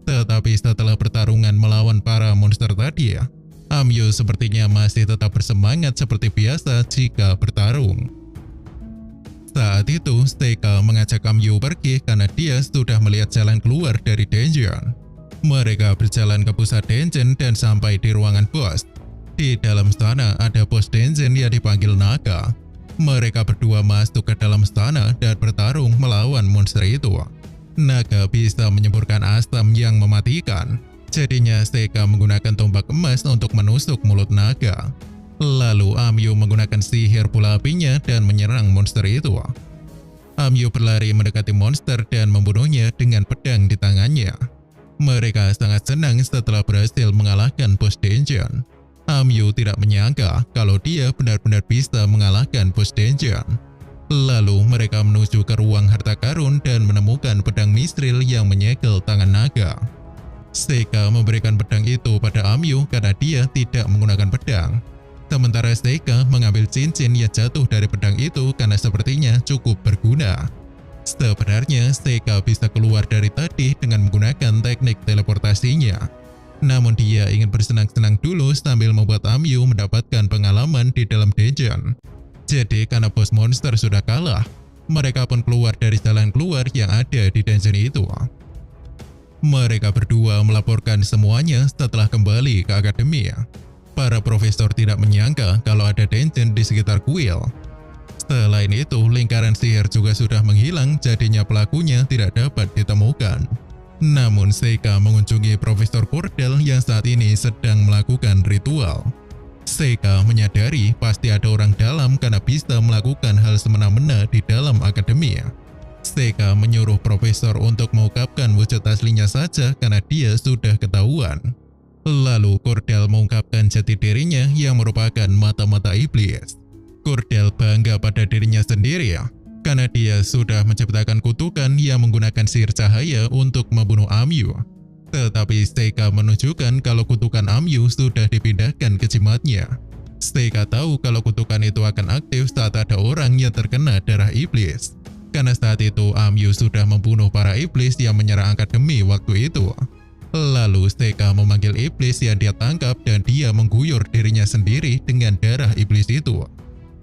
Tetapi setelah pertarungan melawan para monster tadi, Amyu sepertinya masih tetap bersemangat seperti biasa jika bertarung. Saat itu, Seika mengajak Amyu pergi karena dia sudah melihat jalan keluar dari Daejeon. Mereka berjalan ke pusat Daejeon dan sampai di ruangan bos. Di dalam sana ada bos Daejeon yang dipanggil Naga. Mereka berdua masuk ke dalam sana dan bertarung melawan monster itu. Naga bisa menyemburkan asam yang mematikan. Jadinya Seika menggunakan tombak emas untuk menusuk mulut naga. Lalu Amyu menggunakan sihir bola apinya dan menyerang monster itu. Amyu berlari mendekati monster dan membunuhnya dengan pedang di tangannya. Mereka sangat senang setelah berhasil mengalahkan bos Daejeon. Amyu tidak menyangka kalau dia benar-benar bisa mengalahkan bos Daejeon. Lalu mereka menuju ke ruang harta karun dan menemukan pedang Mithril yang menyegel tangan naga. Seika memberikan pedang itu pada Amyu karena dia tidak menggunakan pedang. Sementara Seika mengambil cincin yang jatuh dari pedang itu karena sepertinya cukup berguna. Sebenarnya Seika bisa keluar dari tadi dengan menggunakan teknik teleportasinya. Namun dia ingin bersenang-senang dulu sambil membuat Amyu mendapatkan pengalaman di dalam Daejeon. Jadi karena bos monster sudah kalah, mereka pun keluar dari jalan keluar yang ada di Daejeon itu. Mereka berdua melaporkan semuanya setelah kembali ke akademi. Para profesor tidak menyangka kalau ada Daejeon di sekitar kuil. Selain itu, lingkaran sihir juga sudah menghilang, jadinya pelakunya tidak dapat ditemukan. Namun Seika mengunjungi Profesor Cordell yang saat ini sedang melakukan ritual. Seika menyadari pasti ada orang dalam karena bisa melakukan hal semena-mena di dalam akademi. Seika menyuruh profesor untuk mengungkapkan wujud aslinya saja karena dia sudah ketahuan. Lalu Cordell mengungkapkan jati dirinya yang merupakan mata-mata iblis. Cordell bangga pada dirinya sendiri karena dia sudah menciptakan kutukan yang menggunakan sihir cahaya untuk membunuh Amyu. Tetapi Seika menunjukkan kalau kutukan Amyu sudah dipindahkan ke jimatnya. Seika tahu kalau kutukan itu akan aktif saat ada orang yang terkena darah iblis. Karena saat itu Amyu sudah membunuh para iblis yang menyerang akademi waktu itu. Lalu Seika memanggil iblis yang dia tangkap dan dia mengguyur dirinya sendiri dengan darah iblis itu.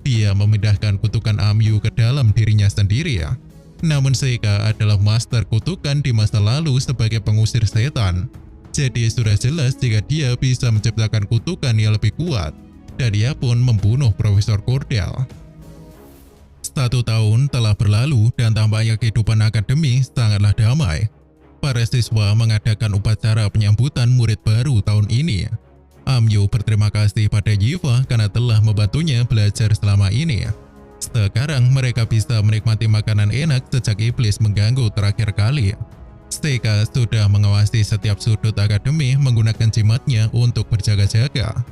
Dia memindahkan kutukan Amyu ke dalam dirinya sendiri. Namun Seika adalah master kutukan di masa lalu sebagai pengusir setan. Jadi sudah jelas jika dia bisa menciptakan kutukan yang lebih kuat. Dan dia pun membunuh Profesor Cordell. 1 tahun telah berlalu dan tampaknya kehidupan akademi sangatlah damai. Para siswa mengadakan upacara penyambutan murid baru tahun ini. Amyu berterima kasih pada Yifa karena telah membantunya belajar selama ini. Sekarang mereka bisa menikmati makanan enak sejak iblis mengganggu terakhir kali. Seika sudah mengawasi setiap sudut akademi menggunakan jimatnya untuk berjaga-jaga.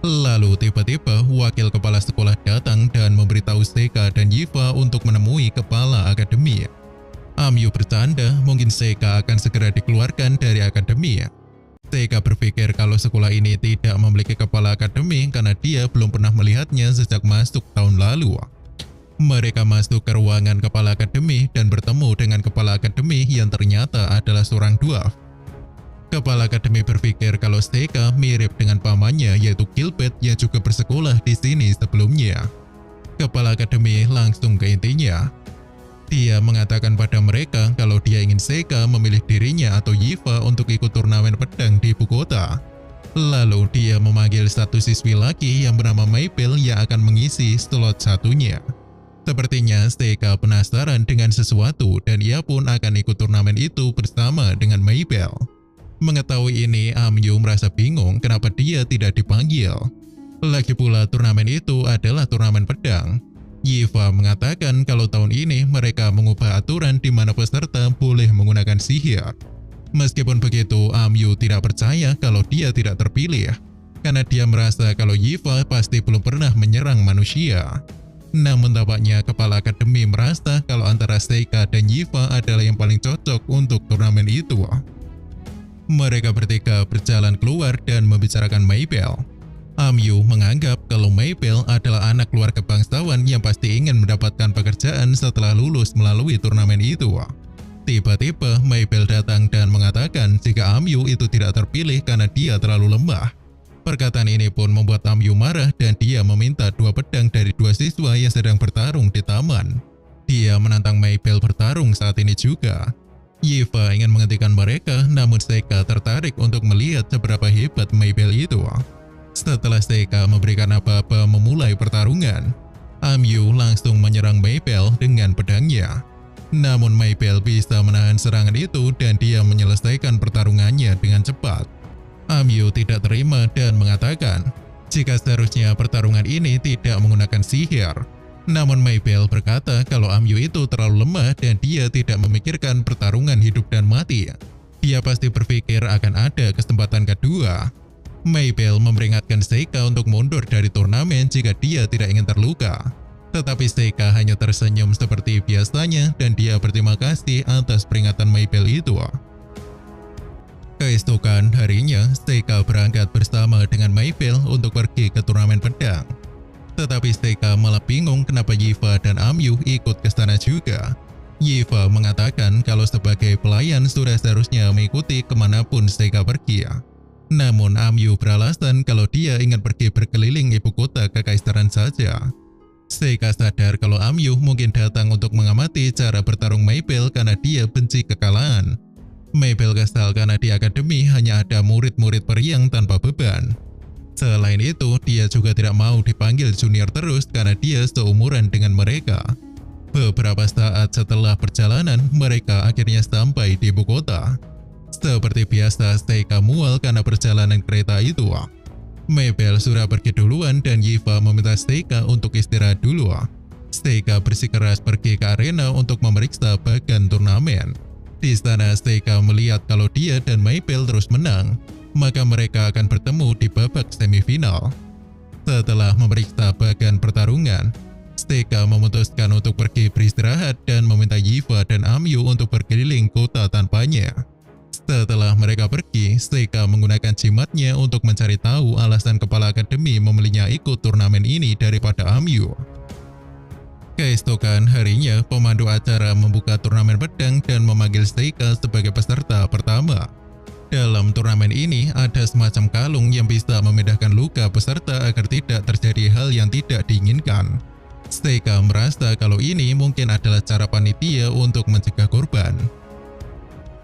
Lalu tiba-tiba wakil kepala sekolah datang dan memberitahu Seika dan Yifa untuk menemui kepala akademi. Amyu bercanda mungkin Seika akan segera dikeluarkan dari akademi. Seika berpikir kalau sekolah ini tidak memiliki kepala akademi karena dia belum pernah melihatnya sejak masuk tahun lalu. Mereka masuk ke ruangan kepala akademi dan bertemu dengan kepala akademi yang ternyata adalah seorang dwarf. Kepala akademi berpikir kalau Seika mirip dengan pamannya yaitu Gilbert yang juga bersekolah di sini sebelumnya. Kepala akademi langsung ke intinya. Dia mengatakan pada mereka kalau dia ingin Seika memilih dirinya atau Yiva untuk ikut turnamen pedang di ibu kota. Lalu dia memanggil satu siswi lagi yang bernama Mabel yang akan mengisi slot satunya. Sepertinya Seika penasaran dengan sesuatu dan ia pun akan ikut turnamen itu bersama dengan Mabel. Mengetahui ini, Amyu merasa bingung kenapa dia tidak dipanggil. Lagi pula turnamen itu adalah turnamen pedang. Yiva mengatakan kalau tahun ini mereka mengubah aturan di mana peserta boleh menggunakan sihir. Meskipun begitu, Amyu tidak percaya kalau dia tidak terpilih, karena dia merasa kalau Yiva pasti belum pernah menyerang manusia. Namun tampaknya kepala akademi merasa kalau antara Seika dan Yiva adalah yang paling cocok untuk turnamen itu. Mereka bertiga berjalan keluar dan membicarakan Mabel. Amyu menganggap kalau Mabel adalah anak keluarga bangsawan yang pasti ingin mendapatkan pekerjaan setelah lulus melalui turnamen itu. Tiba-tiba Mabel datang dan mengatakan jika Amyu itu tidak terpilih karena dia terlalu lemah. Perkataan ini pun membuat Amyu marah dan dia meminta 2 pedang dari 2 siswa yang sedang bertarung di taman. Dia menantang Mabel bertarung saat ini juga. Yiva ingin menghentikan mereka, namun Seika tertarik untuk melihat seberapa hebat Mabel itu. Setelah Seika memberikan apa-apa memulai pertarungan, Amyu langsung menyerang Mabel dengan pedangnya. Namun Mabel bisa menahan serangan itu dan dia menyelesaikan pertarungannya dengan cepat. Amyu tidak terima dan mengatakan jika seharusnya pertarungan ini tidak menggunakan sihir. Namun Mabel berkata kalau Amyu itu terlalu lemah dan dia tidak memikirkan pertarungan hidup dan mati. Dia pasti berpikir akan ada kesempatan kedua. Mabel memperingatkan Seika untuk mundur dari turnamen jika dia tidak ingin terluka. Tetapi Seika hanya tersenyum seperti biasanya dan dia berterima kasih atas peringatan Mabel itu. Keesokan harinya, Seika berangkat bersama dengan Mabel untuk pergi ke turnamen pedang. Tetapi Seika malah bingung kenapa Yiva dan Amyu ikut ke sana juga. Yiva mengatakan kalau sebagai pelayan sudah seharusnya mengikuti kemanapun Seika pergi. Namun Amyu beralasan kalau dia ingin pergi berkeliling ibu kota kekaisaran saja. Seika sadar kalau Amyu mungkin datang untuk mengamati cara bertarung Mabel karena dia benci kekalahan. Mabel kesal karena di akademi hanya ada murid-murid periang tanpa beban. Selain itu, dia juga tidak mau dipanggil junior terus karena dia seumuran dengan mereka. Beberapa saat setelah perjalanan, mereka akhirnya sampai di ibu kota. Seperti biasa, Seika mual karena perjalanan kereta itu. Mabel sudah pergi duluan dan Yiva meminta Seika untuk istirahat dulu. Seika bersikeras pergi ke arena untuk memeriksa bagan turnamen. Di sana Seika melihat kalau dia dan Mabel terus menang, maka mereka akan bertemu di babak semifinal. Setelah memeriksa bagan pertarungan, Seika memutuskan untuk pergi beristirahat dan meminta Yiva dan Amyu untuk berkeliling kota tanpanya. Setelah mereka pergi, Seika menggunakan jimatnya untuk mencari tahu alasan kepala akademi memilihnya ikut turnamen ini daripada Amyu. Keesokan harinya, pemandu acara membuka turnamen pedang dan memanggil Seika sebagai peserta pertama. Dalam turnamen ini ada semacam kalung yang bisa memindahkan luka peserta agar tidak terjadi hal yang tidak diinginkan. Seika merasa kalau ini mungkin adalah cara panitia untuk mencegah korban.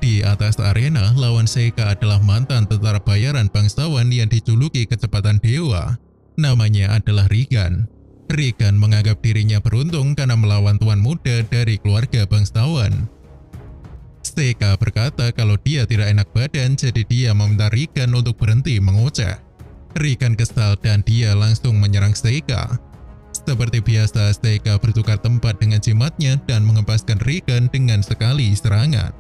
Di atas arena, lawan Seika adalah mantan tentara bayaran bangsawan yang dijuluki kecepatan dewa. Namanya adalah Regan. Regan menganggap dirinya beruntung karena melawan tuan muda dari keluarga bangsawan. Seika berkata kalau dia tidak enak badan jadi dia meminta Regan untuk berhenti mengoceh. Regan kesal dan dia langsung menyerang Seika. Seperti biasa, Seika bertukar tempat dengan jimatnya dan mengempaskan Regan dengan sekali serangan.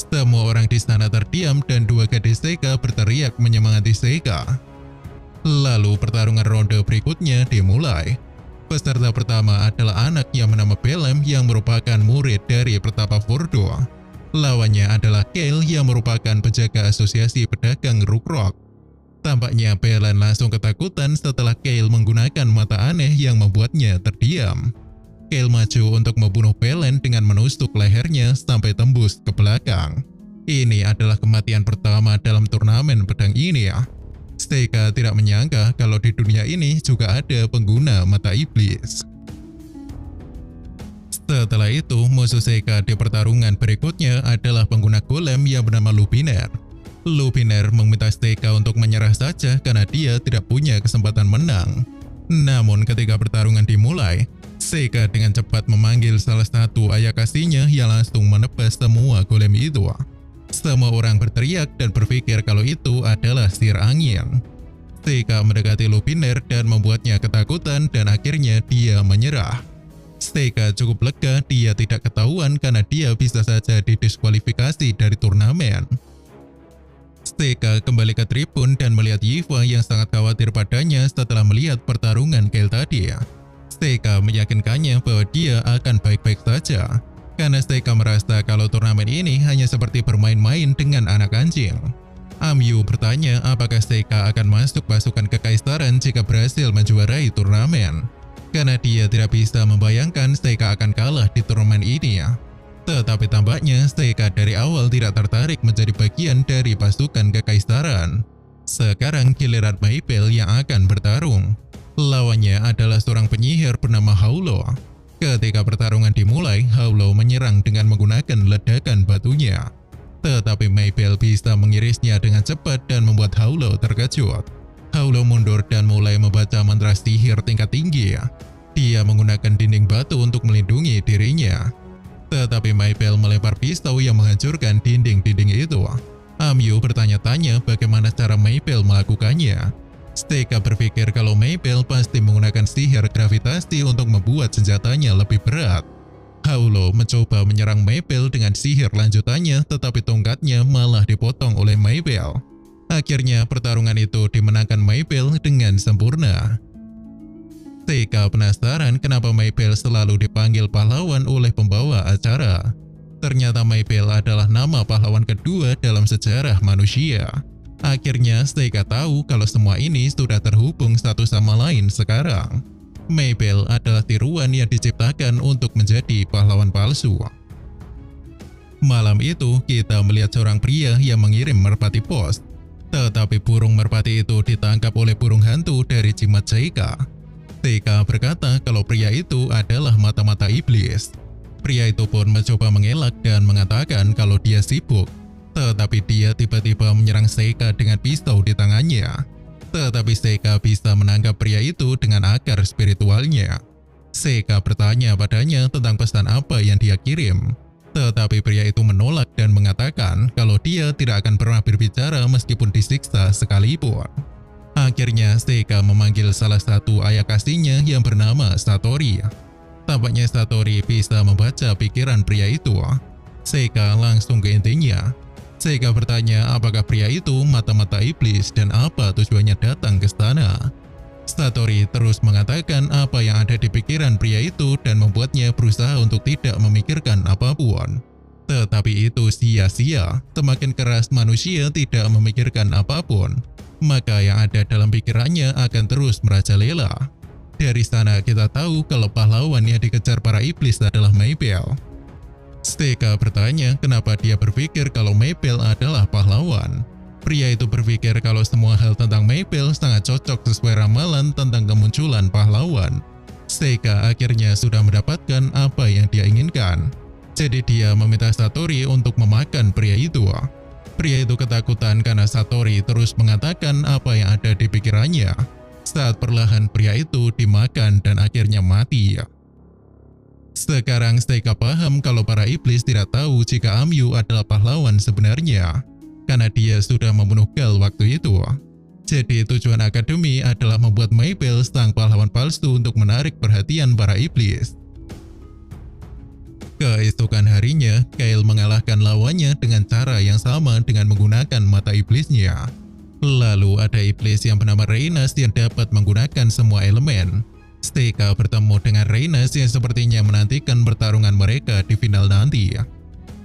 Semua orang di sana terdiam dan 2 gadis Seika berteriak menyemangati Seika. Lalu pertarungan ronde berikutnya dimulai. Peserta pertama adalah anak yang bernama Belem yang merupakan murid dari Pertapa Fordo. Lawannya adalah Kale yang merupakan penjaga asosiasi pedagang Rook. Tampaknya Belen langsung ketakutan setelah Kale menggunakan mata aneh yang membuatnya terdiam. Kale maju untuk membunuh Belen dengan menusuk lehernya sampai tembus ke belakang. Ini adalah kematian pertama dalam turnamen pedang ini ya. Seika tidak menyangka kalau di dunia ini juga ada pengguna mata iblis. Setelah itu, musuh Seika di pertarungan berikutnya adalah pengguna golem yang bernama Lupiner. Lupiner meminta Seika untuk menyerah saja karena dia tidak punya kesempatan menang. Namun ketika pertarungan dimulai, Seika dengan cepat memanggil salah satu ayakasinya yang langsung menebas semua golem itu. Semua orang berteriak dan berpikir kalau itu adalah sihir angin. Seika mendekati Lupiner dan membuatnya ketakutan dan akhirnya dia menyerah. Seika cukup lega dia tidak ketahuan karena dia bisa saja didiskualifikasi dari turnamen. Seika kembali ke tribun dan melihat Yiva yang sangat khawatir padanya setelah melihat pertarungan Kale tadi. Seika meyakinkannya bahwa dia akan baik-baik saja, karena Seika merasa kalau turnamen ini hanya seperti bermain-main dengan anak anjing. Amyu bertanya apakah Seika akan masuk pasukan kekaisaran jika berhasil menjuarai turnamen, karena dia tidak bisa membayangkan Seika akan kalah di turnamen ini. Tetapi tampaknya Seika dari awal tidak tertarik menjadi bagian dari pasukan kekaisaran. Sekarang giliran Maybell yang akan bertarung. Lawannya adalah seorang penyihir bernama Haulo. Ketika pertarungan dimulai, Haulo menyerang dengan menggunakan ledakan batunya. Tetapi Maybell bisa mengirisnya dengan cepat dan membuat Haulo terkejut. Haulo mundur dan mulai membaca mantra sihir tingkat tinggi. Dia menggunakan dinding batu untuk melindungi dirinya. Tetapi Maybell melempar pisau yang menghancurkan dinding-dinding itu. Amyu bertanya-tanya bagaimana cara Maybell melakukannya. Seika berpikir kalau Maybell pasti menggunakan sihir gravitasi untuk membuat senjatanya lebih berat. Haulo mencoba menyerang Maybell dengan sihir lanjutannya, tetapi tongkatnya malah dipotong oleh Maybell. Akhirnya pertarungan itu dimenangkan Maybell dengan sempurna. Seika penasaran kenapa Maybell selalu dipanggil pahlawan oleh pembawa acara. Ternyata Maybell adalah nama pahlawan kedua dalam sejarah manusia. Akhirnya Seika tahu kalau semua ini sudah terhubung satu sama lain sekarang. Maybell adalah tiruan yang diciptakan untuk menjadi pahlawan palsu. Malam itu kita melihat seorang pria yang mengirim merpati pos. Tetapi burung merpati itu ditangkap oleh burung hantu dari jimat Seika. Seika berkata kalau pria itu adalah mata-mata iblis. Pria itu pun mencoba mengelak dan mengatakan kalau dia sibuk. Tetapi dia tiba-tiba menyerang Seika dengan pisau di tangannya. Tetapi Seika bisa menangkap pria itu dengan akar spiritualnya. Seika bertanya padanya tentang pesan apa yang dia kirim. Tetapi pria itu menolak dan mengatakan kalau dia tidak akan pernah berbicara meskipun disiksa sekalipun. Akhirnya Seika memanggil salah satu ayakasinya yang bernama Satori. Tampaknya Satori bisa membaca pikiran pria itu. Seika langsung ke intinya. Seika bertanya apakah pria itu mata-mata iblis dan apa tujuannya datang ke sana. Satori terus mengatakan apa yang ada di pikiran pria itu dan membuatnya berusaha untuk tidak memikirkan apapun. Tetapi itu sia-sia, semakin keras manusia tidak memikirkan apapun, maka yang ada dalam pikirannya akan terus merajalela. Dari sana kita tahu kalau pahlawan yang dikejar para iblis adalah Maybell. Seika bertanya kenapa dia berpikir kalau Maybell adalah pahlawan. Pria itu berpikir kalau semua hal tentang Maybell sangat cocok sesuai ramalan tentang kemunculan pahlawan. Seika akhirnya sudah mendapatkan apa yang dia inginkan. Jadi dia meminta Satori untuk memakan pria itu. Pria itu ketakutan karena Satori terus mengatakan apa yang ada di pikirannya. Saat perlahan pria itu dimakan dan akhirnya mati. Sekarang Seika paham kalau para iblis tidak tahu jika Amyu adalah pahlawan sebenarnya, karena dia sudah membunuh Gal waktu itu. Jadi tujuan akademi adalah membuat Maybell sang pahlawan palsu untuk menarik perhatian para iblis. Keesokan harinya, Kale mengalahkan lawannya dengan cara yang sama dengan menggunakan mata iblisnya. Lalu ada iblis yang bernama Reynas yang dapat menggunakan semua elemen. Seika bertemu dengan Reynas yang sepertinya menantikan pertarungan mereka di final nanti.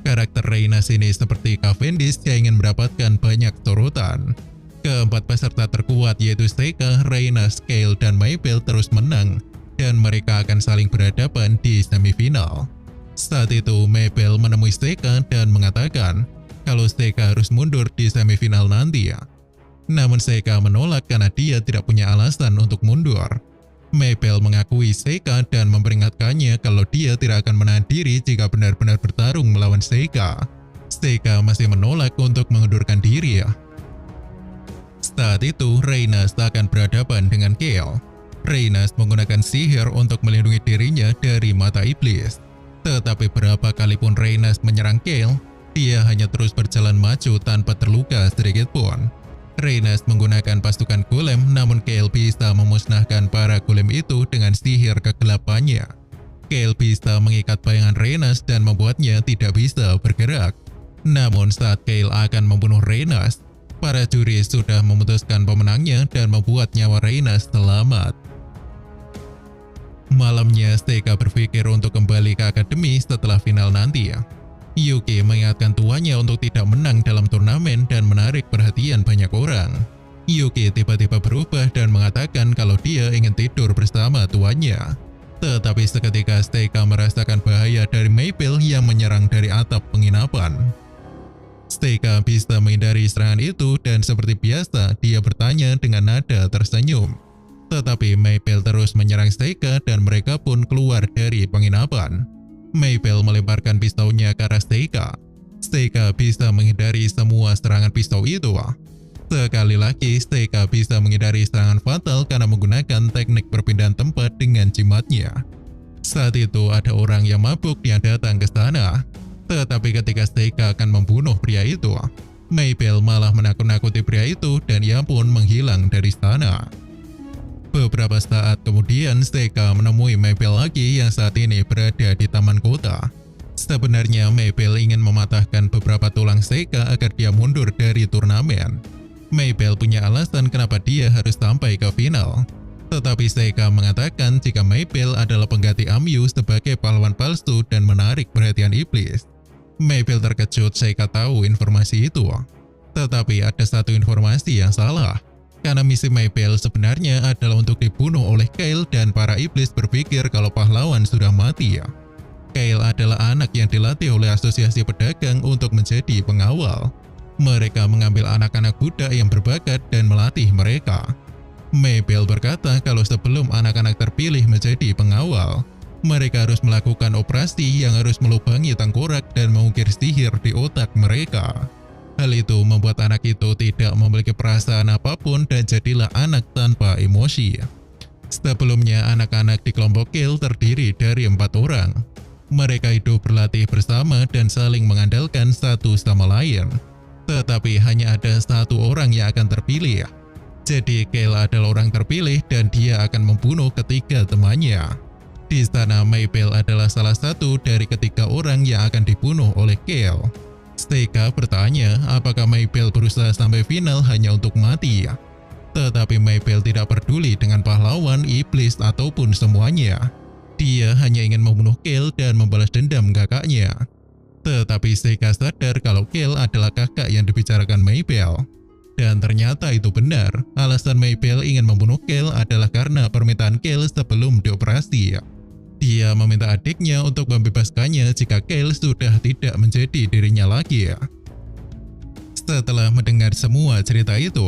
Karakter Reynas ini seperti Cavendish yang ingin mendapatkan banyak sorotan. Keempat peserta terkuat yaitu Seika, Reynas, Kale, dan Maybell terus menang. dan mereka akan saling berhadapan di semifinal. Saat itu Mabel menemui Seika dan mengatakan kalau Seika harus mundur di semifinal nanti ya. Namun Seika menolak karena dia tidak punya alasan untuk mundur. Mabel mengakui Seika dan memperingatkannya kalau dia tidak akan menahan diri jika benar-benar bertarung melawan Seika. Seika masih menolak untuk mengundurkan diri ya. Saat itu Reynas akan berhadapan dengan Kale. Reynas menggunakan sihir untuk melindungi dirinya dari mata iblis. Tetapi berapa kalipun Reynas menyerang Kale, dia hanya terus berjalan maju tanpa terluka sedikit pun. Reynas menggunakan pasukan golem, namun Kale bisa memusnahkan para golem itu dengan sihir kegelapannya. Kale bisa mengikat bayangan Reynas dan membuatnya tidak bisa bergerak. Namun saat Kale akan membunuh Reynas, para juri sudah memutuskan pemenangnya dan membuat nyawa Reynas selamat. Malamnya, Seika berpikir untuk kembali ke akademi setelah final nanti ya. Yuki mengingatkan tuannya untuk tidak menang dalam turnamen dan menarik perhatian banyak orang. Yuki tiba-tiba berubah dan mengatakan kalau dia ingin tidur bersama tuannya. Tetapi seketika Seika merasakan bahaya dari Mabel yang menyerang dari atap penginapan. Seika bisa menghindari serangan itu dan seperti biasa dia bertanya dengan nada tersenyum. Tetapi Mabel terus menyerang Seika dan mereka pun keluar dari penginapan. Mabel melemparkan pistolnya ke arah Seika. Seika bisa menghindari semua serangan pistol itu. Sekali lagi, Seika bisa menghindari serangan fatal karena menggunakan teknik perpindahan tempat dengan jimatnya. Saat itu ada orang yang mabuk yang datang ke sana. Tetapi ketika Seika akan membunuh pria itu, Mabel malah menakut-nakuti pria itu dan ia pun menghilang dari sana. Beberapa saat kemudian Seika menemui Mabel lagi yang saat ini berada di taman kota. Sebenarnya Mabel ingin mematahkan beberapa tulang Seika agar dia mundur dari turnamen. Mabel punya alasan kenapa dia harus sampai ke final. Tetapi Seika mengatakan jika Mabel adalah pengganti Amyu sebagai pahlawan palsu dan menarik perhatian iblis. Mabel terkejut Seika tahu informasi itu. Tetapi ada satu informasi yang salah. Karena misi Mabel sebenarnya adalah untuk dibunuh oleh Kale dan para iblis berpikir kalau pahlawan sudah mati ya. Kale adalah anak yang dilatih oleh asosiasi pedagang untuk menjadi pengawal. Mereka mengambil anak-anak budak yang berbakat dan melatih mereka. Mabel berkata kalau sebelum anak-anak terpilih menjadi pengawal, mereka harus melakukan operasi yang harus melubangi tengkorak dan mengukir sihir di otak mereka. Hal itu membuat anak itu tidak memiliki perasaan apapun dan jadilah anak tanpa emosi. Sebelumnya, anak-anak di kelompok Kale terdiri dari 4 orang. Mereka hidup berlatih bersama dan saling mengandalkan satu sama lain. Tetapi hanya ada satu orang yang akan terpilih. Jadi Kale adalah orang terpilih dan dia akan membunuh ketiga temannya. Di sana Mabel adalah salah satu dari ketiga orang yang akan dibunuh oleh Kale. Seika bertanya apakah Mabel berusaha sampai final hanya untuk mati ya. Tetapi Mabel tidak peduli dengan pahlawan, iblis ataupun semuanya. Dia hanya ingin membunuh Kale dan membalas dendam kakaknya. Tetapi Seika sadar kalau Kale adalah kakak yang dibicarakan Mabel. Dan ternyata itu benar, alasan Mabel ingin membunuh Kale adalah karena permintaan Kale sebelum dioperasi. Dia meminta adiknya untuk membebaskannya jika Kale sudah tidak menjadi dirinya lagi. Setelah mendengar semua cerita itu,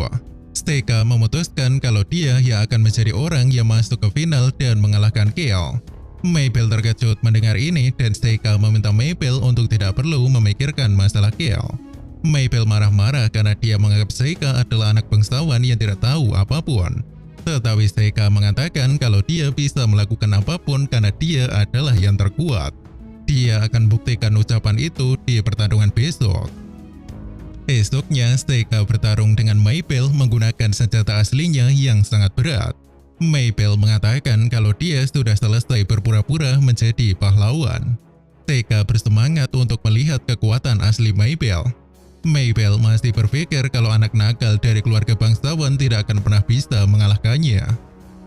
Seika memutuskan kalau dia yang akan menjadi orang yang masuk ke final dan mengalahkan Kale. Mabel terkejut mendengar ini dan Seika meminta Mabel untuk tidak perlu memikirkan masalah Kale. Mabel marah-marah karena dia menganggap Seika adalah anak bangsawan yang tidak tahu apapun. Tetapi Seika mengatakan kalau dia bisa melakukan apapun karena dia adalah yang terkuat. Dia akan buktikan ucapan itu di pertarungan besok. Esoknya Seika bertarung dengan Mabel menggunakan senjata aslinya yang sangat berat. Mabel mengatakan kalau dia sudah selesai berpura-pura menjadi pahlawan. Seika bersemangat untuk melihat kekuatan asli Mabel. Mabel masih berpikir kalau anak nakal dari keluarga bangsawan tidak akan pernah bisa mengalahkannya.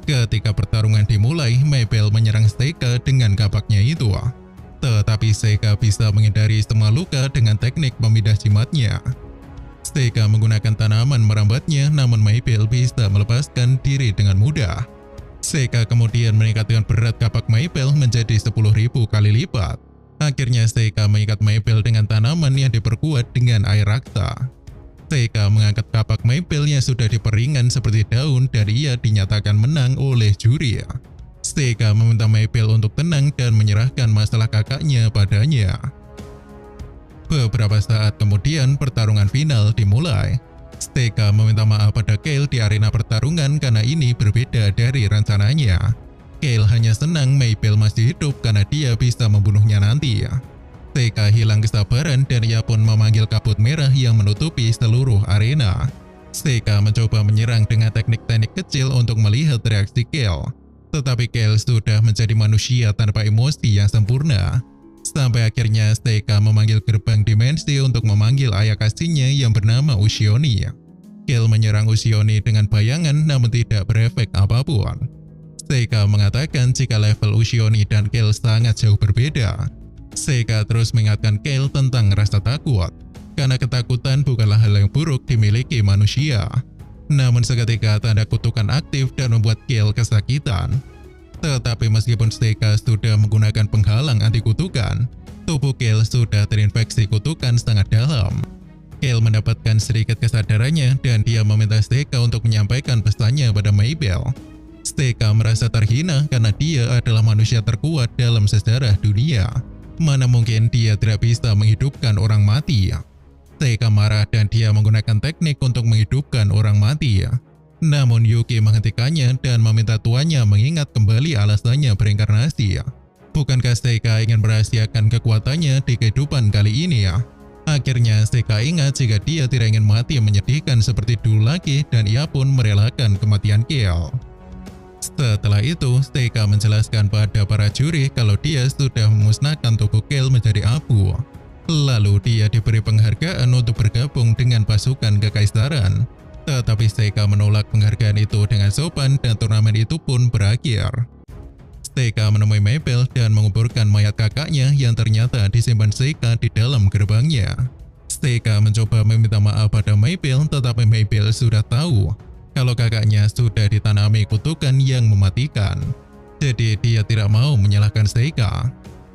Ketika pertarungan dimulai, Mabel menyerang Seika dengan kapaknya itu. Tetapi Seika bisa menghindari semua luka dengan teknik pemindah jimatnya. Seika menggunakan tanaman merambatnya, namun Mabel bisa melepaskan diri dengan mudah. Seika kemudian meningkatkan berat kapak maple menjadi 10.000 kali lipat. Akhirnya Seika mengikat maple dengan tanaman yang diperkuat dengan air raksa. Seika mengangkat kapak maple yang sudah diperingan seperti daun dan ia dinyatakan menang oleh juri. Seika meminta maple untuk tenang dan menyerahkan masalah kakaknya padanya. Beberapa saat kemudian pertarungan final dimulai. Seika meminta maaf pada Kale di arena pertarungan karena ini berbeda dari rencananya. Kale hanya senang Maple masih hidup karena dia bisa membunuhnya nanti. Seika hilang kesabaran dan ia pun memanggil kabut merah yang menutupi seluruh arena. Seika mencoba menyerang dengan teknik-teknik kecil untuk melihat reaksi Kale. Tetapi Kale sudah menjadi manusia tanpa emosi yang sempurna. Sampai akhirnya Seika memanggil gerbang dimensi untuk memanggil ayah kasinya yang bernama Usioni. Kale menyerang Usioni dengan bayangan namun tidak berefek apapun. Seika mengatakan jika level Usioni dan Kale sangat jauh berbeda. Seika terus mengingatkan Kale tentang rasa takut, karena ketakutan bukanlah hal yang buruk dimiliki manusia. Namun seketika tanda kutukan aktif dan membuat Kale kesakitan. Tetapi meskipun Seika sudah menggunakan penghalang anti kutukan, tubuh Kale sudah terinfeksi kutukan sangat dalam. Kale mendapatkan sedikit kesadarannya dan dia meminta Seika untuk menyampaikan pesannya pada Maybell. Seika merasa terhina karena dia adalah manusia terkuat dalam sejarah dunia. Mana mungkin dia tidak bisa menghidupkan orang mati. Seika marah dan dia menggunakan teknik untuk menghidupkan orang mati. Namun Yuki menghentikannya dan meminta tuannya mengingat kembali alasannya berinkarnasi. Bukankah Seika ingin merahasiakan kekuatannya di kehidupan kali ini? Akhirnya Seika ingat jika dia tidak ingin mati menyedihkan seperti dulu lagi dan ia pun merelakan kematian Kale. Setelah itu, Seika menjelaskan pada para juri kalau dia sudah memusnahkan tubuh Kale menjadi abu. Lalu dia diberi penghargaan untuk bergabung dengan pasukan kekaisaran. Tetapi Seika menolak penghargaan itu dengan sopan dan turnamen itu pun berakhir. Seika menemui Maybell dan menguburkan mayat kakaknya yang ternyata disimpan Seika di dalam gerbangnya. Seika mencoba meminta maaf pada Maybell tetapi Maybell sudah tahu kalau kakaknya sudah ditanami kutukan yang mematikan. Jadi dia tidak mau menyalahkan Seika.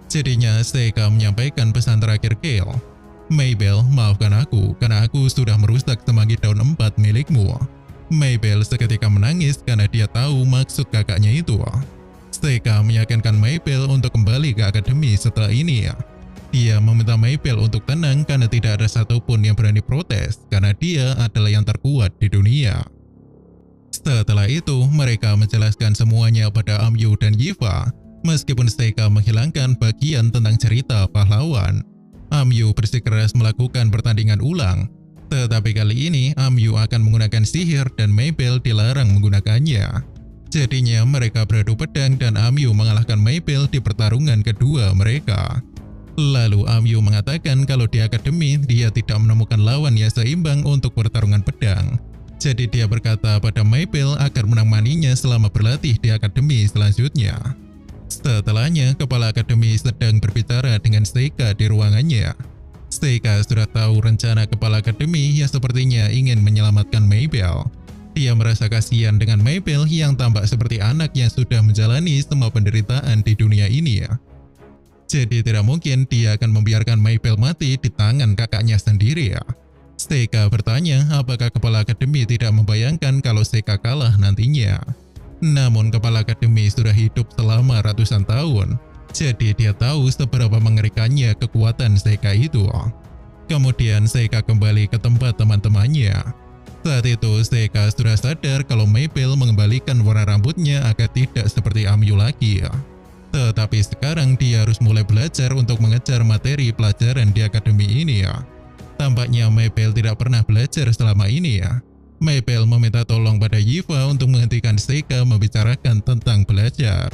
Jadinya Seika menyampaikan pesan terakhir Kale. Maybell, maafkan aku karena aku sudah merusak semanggi daun 4 milikmu. Maybell seketika menangis karena dia tahu maksud kakaknya itu. Seika meyakinkan Maybell untuk kembali ke akademi setelah ini. Dia meminta Maybell untuk tenang karena tidak ada satupun yang berani protes karena dia adalah yang terkuat di dunia. Setelah itu, mereka menjelaskan semuanya pada Amyu dan Yifa, meskipun Seika menghilangkan bagian tentang cerita pahlawan. Amyu bersikeras melakukan pertandingan ulang, tetapi kali ini Amyu akan menggunakan sihir dan Maybell dilarang menggunakannya. Jadinya mereka beradu pedang dan Amyu mengalahkan Maybell di pertarungan kedua mereka. Lalu Amyu mengatakan kalau di akademi dia tidak menemukan lawan yang seimbang untuk pertarungan pedang. Jadi dia berkata pada Maybell agar menemaninya selama berlatih di akademi selanjutnya. Setelahnya, kepala akademi sedang berbicara dengan Seika di ruangannya. Seika sudah tahu rencana kepala akademi yang sepertinya ingin menyelamatkan Maybell. Dia merasa kasihan dengan Maybell yang tampak seperti anak yang sudah menjalani semua penderitaan di dunia ini. Jadi tidak mungkin dia akan membiarkan Maybell mati di tangan kakaknya sendiri. Seika bertanya apakah kepala akademi tidak membayangkan kalau Seika kalah nantinya. Namun kepala akademi sudah hidup selama ratusan tahun, jadi dia tahu seberapa mengerikannya kekuatan Seika itu. Kemudian Seika kembali ke tempat teman-temannya. Saat itu Seika sudah sadar kalau Maybell mengembalikan warna rambutnya agar tidak seperti Amyu lagi. Tetapi sekarang dia harus mulai belajar untuk mengejar materi pelajaran di akademi ini. Tampaknya Maybell tidak pernah belajar selama ini. Maybell meminta tolong pada Yifa untuk menghentikan Seika membicarakan tentang belajar.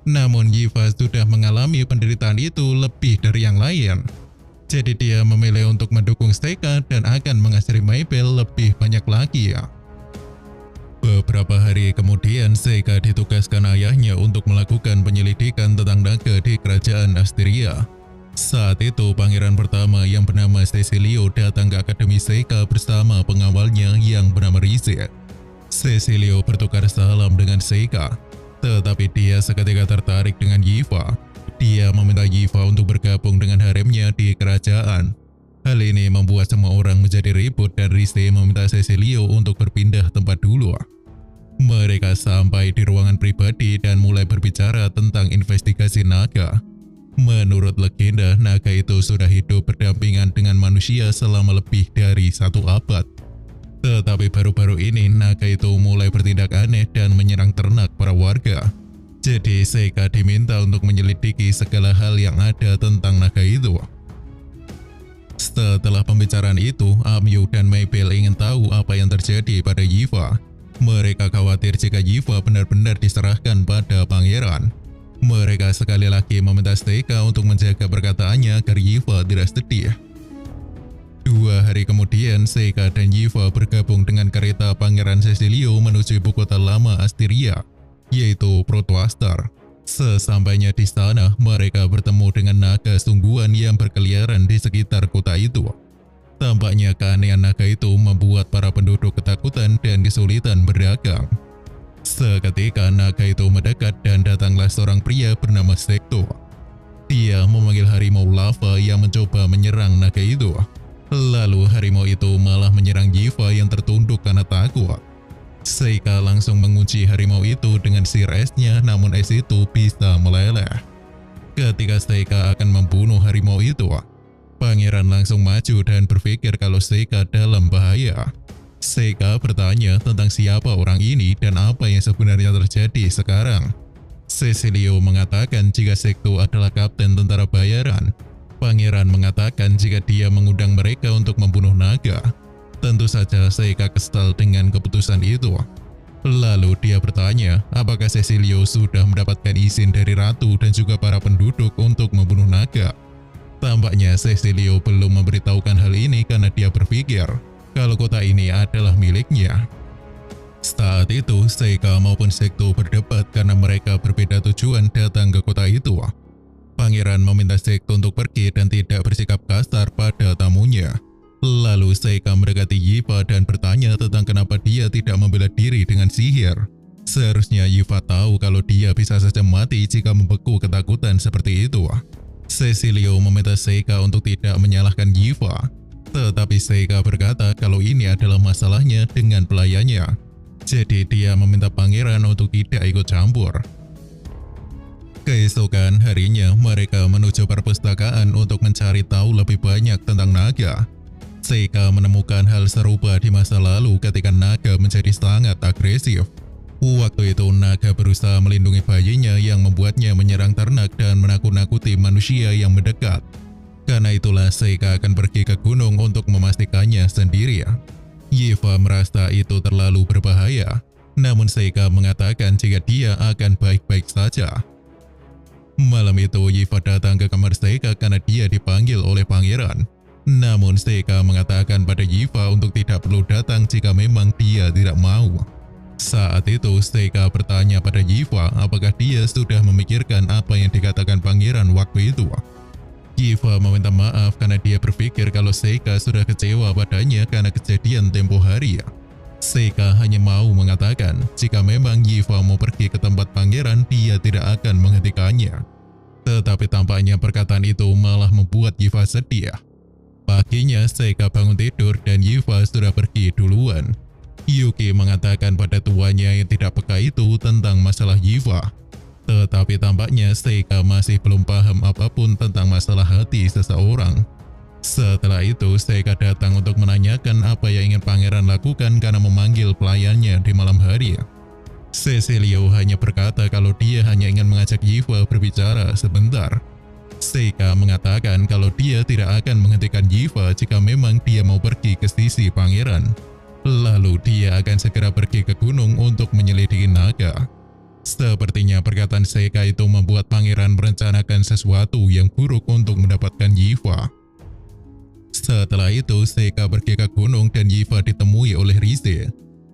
Namun Yifa sudah mengalami penderitaan itu lebih dari yang lain. Jadi dia memilih untuk mendukung Seika dan akan mengajari Maybell lebih banyak lagi. Beberapa hari kemudian Seika ditugaskan ayahnya untuk melakukan penyelidikan tentang naga di kerajaan Asteria. Saat itu pangeran pertama yang bernama Cecilio datang ke Akademi Seika bersama pengawalnya yang bernama Rizet. Cecilio bertukar salam dengan Seika, Tetapi dia seketika tertarik dengan Yiva. Dia meminta Yiva untuk bergabung dengan haremnya di kerajaan. Hal ini membuat semua orang menjadi ribut dan Rhys meminta Cecilio untuk berpindah tempat dulu. Mereka sampai di ruangan pribadi dan mulai berbicara tentang investigasi naga. Menurut legenda, naga itu sudah hidup berdampingan dengan manusia selama lebih dari 1 abad. Tetapi baru-baru ini naga itu mulai bertindak aneh dan menyerang ternak para warga. Jadi Seika diminta untuk menyelidiki segala hal yang ada tentang naga itu. Setelah pembicaraan itu, Amyu dan Mabel ingin tahu apa yang terjadi pada Yiva. Mereka khawatir jika Yiva benar-benar diserahkan pada pangeran. Mereka sekali lagi meminta Seika untuk menjaga perkataannya agar Yiva tidak sedih. 2 hari kemudian, Seika dan Yiva bergabung dengan kereta Pangeran Cecilio menuju ibu kota lama Asteria, yaitu Protoastar. Sesampainya di sana, mereka bertemu dengan naga sungguhan yang berkeliaran di sekitar kota itu. Tampaknya keanehan naga itu membuat para penduduk ketakutan dan kesulitan berdagang. Seketika naga itu mendekat dan datanglah seorang pria bernama Sekto. Dia memanggil harimau lava yang mencoba menyerang naga itu. Lalu harimau itu malah menyerang Yiva yang tertunduk karena takut. Seika langsung mengunci harimau itu dengan sihir esnya, namun es itu bisa meleleh. Ketika Seika akan membunuh harimau itu, pangeran langsung maju dan berpikir kalau Seika dalam bahaya. Seika bertanya tentang siapa orang ini dan apa yang sebenarnya terjadi sekarang. Cecilio mengatakan jika Sekto adalah kapten tentara bayaran. Pangeran mengatakan jika dia mengundang mereka untuk membunuh naga. Tentu saja Seika kesal dengan keputusan itu. Lalu dia bertanya, apakah Cecilio sudah mendapatkan izin dari ratu dan juga para penduduk untuk membunuh naga. Tampaknya Cecilio belum memberitahukan hal ini karena dia berpikir kalau kota ini adalah miliknya. Saat itu, Seika maupun Sekto berdebat karena mereka berbeda tujuan datang ke kota itu. Pangeran meminta Sekto untuk pergi dan tidak bersikap kasar pada tamunya. Lalu Seika mendekati Yiva dan bertanya tentang kenapa dia tidak membela diri dengan sihir. Seharusnya Yiva tahu kalau dia bisa saja mati jika membeku ketakutan seperti itu. Cecilio meminta Seika untuk tidak menyalahkan Yiva. Tetapi Seika berkata kalau ini adalah masalahnya dengan pelayannya. Jadi dia meminta pangeran untuk tidak ikut campur. Keesokan harinya mereka menuju perpustakaan untuk mencari tahu lebih banyak tentang naga. Seika menemukan hal serupa di masa lalu ketika naga menjadi sangat agresif. Waktu itu naga berusaha melindungi bayinya yang membuatnya menyerang ternak dan menakut-nakuti manusia yang mendekat. Karena itulah Seika akan pergi ke gunung untuk memastikannya sendiri. Yiva merasa itu terlalu berbahaya, namun Seika mengatakan jika dia akan baik-baik saja. Malam itu Yiva datang ke kamar Seika karena dia dipanggil oleh pangeran. Namun Seika mengatakan pada Yiva untuk tidak perlu datang jika memang dia tidak mau. Saat itu Seika bertanya pada Yiva apakah dia sudah memikirkan apa yang dikatakan pangeran waktu itu. Yiva meminta maaf karena dia berpikir kalau Seika sudah kecewa padanya karena kejadian tempo hari. Seika hanya mau mengatakan jika memang Yiva mau pergi ke tempat pangeran dia tidak akan menghentikannya. Tetapi tampaknya perkataan itu malah membuat Yiva sedih. Paginya Seika bangun tidur dan Yiva sudah pergi duluan. Yuki mengatakan pada tuannya yang tidak peka itu tentang masalah Yiva. Tetapi tampaknya Seika masih belum paham apapun tentang masalah hati seseorang. Setelah itu Seika datang untuk menanyakan apa yang ingin pangeran lakukan karena memanggil pelayannya di malam hari. Cecilio hanya berkata kalau dia hanya ingin mengajak Yiva berbicara sebentar. Seika mengatakan kalau dia tidak akan menghentikan Yiva jika memang dia mau pergi ke sisi pangeran. Lalu dia akan segera pergi ke gunung untuk menyelidiki naga. Sepertinya perkataan Seika itu membuat pangeran merencanakan sesuatu yang buruk untuk mendapatkan Yiva. Setelah itu Seika pergi ke gunung dan Yiva ditemui oleh Rhys.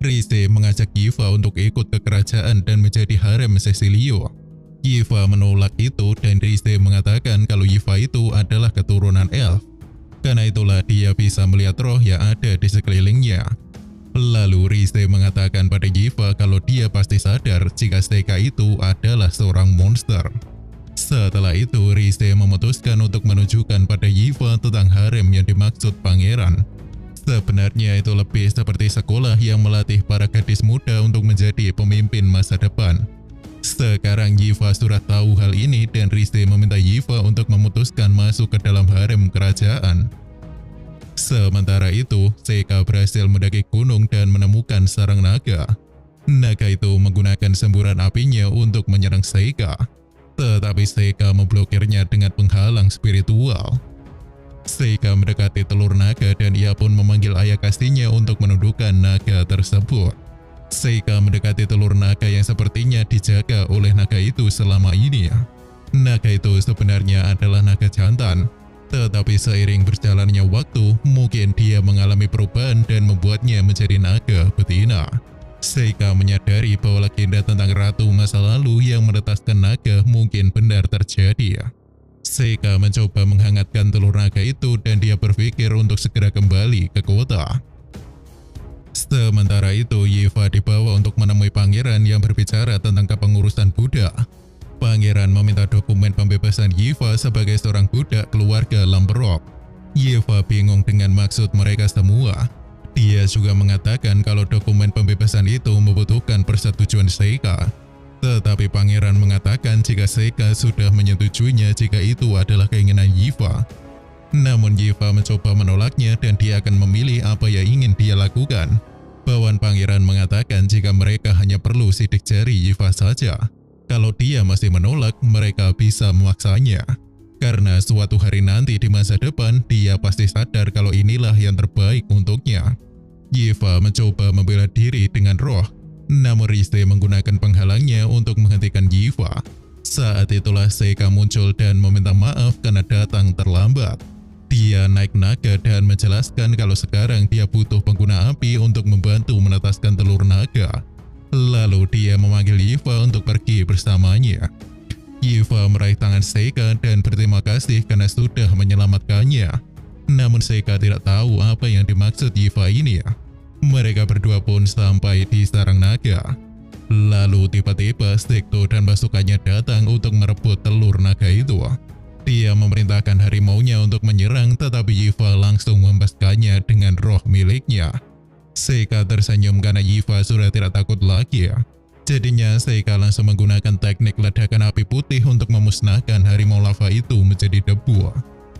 Rhys mengajak Yiva untuk ikut ke kerajaan dan menjadi harem Cecilio. Yiva menolak itu dan Rhys mengatakan kalau Yiva itu adalah keturunan elf. Karena itulah dia bisa melihat roh yang ada di sekelilingnya. Lalu Rise mengatakan pada Yiva kalau dia pasti sadar jika Seika itu adalah seorang monster. Setelah itu, Rise memutuskan untuk menunjukkan pada Yiva tentang harem yang dimaksud pangeran. Sebenarnya itu lebih seperti sekolah yang melatih para gadis muda untuk menjadi pemimpin masa depan. Sekarang Yiva sudah tahu hal ini dan Rise meminta Yiva untuk memutuskan masuk ke dalam harem kerajaan. Sementara itu, Seika berhasil mendaki gunung dan menemukan sarang naga. Naga itu menggunakan semburan apinya untuk menyerang Seika, tetapi Seika memblokirnya dengan penghalang spiritual. Seika mendekati telur naga dan ia pun memanggil ayah kasinya untuk menundukkan naga tersebut. Seika mendekati telur naga yang sepertinya dijaga oleh naga itu selama ini. Naga itu sebenarnya adalah naga jantan, tetapi seiring berjalannya waktu, mungkin dia mengalami perubahan dan membuatnya menjadi naga betina. Seika menyadari bahwa legenda tentang ratu masa lalu yang menetaskan naga mungkin benar terjadi. Seika mencoba menghangatkan telur naga itu dan dia berpikir untuk segera kembali ke kota. Sementara itu, Yiva dibawa untuk menemui pangeran yang berbicara tentang kepengurusan budak. Pangeran meminta dokumen pembebasan Yiva sebagai seorang budak keluarga Lamberok. Yiva bingung dengan maksud mereka semua. Dia juga mengatakan kalau dokumen pembebasan itu membutuhkan persetujuan Seika. Tetapi pangeran mengatakan jika Seika sudah menyetujuinya jika itu adalah keinginan Yiva. Namun Yiva mencoba menolaknya dan dia akan memilih apa yang ingin dia lakukan. Bawahan pangeran mengatakan jika mereka hanya perlu sidik jari Yiva saja. Kalau dia masih menolak, mereka bisa memaksanya. Karena suatu hari nanti di masa depan, dia pasti sadar kalau inilah yang terbaik untuknya. Yiva mencoba membela diri dengan roh, namun Rise menggunakan penghalangnya untuk menghentikan Yiva. Saat itulah Seika muncul dan meminta maaf karena datang terlambat. Dia naik naga dan menjelaskan kalau sekarang dia butuh pengguna api untuk membantu menetaskan telur naga. Lalu dia memanggil Yiva untuk pergi bersamanya. Yiva meraih tangan Seika dan berterima kasih karena sudah menyelamatkannya. Namun Seika tidak tahu apa yang dimaksud Yiva ini. Mereka berdua pun sampai di sarang naga. Lalu tiba-tiba Sekto dan pasukannya datang untuk merebut telur naga itu. Dia memerintahkan harimaunya untuk menyerang, tetapi Yiva langsung membaskannya dengan roh miliknya. Seika tersenyum karena Yiva sudah tidak takut lagi. Jadinya Seika langsung menggunakan teknik ledakan api putih untuk memusnahkan harimau lava itu menjadi debu.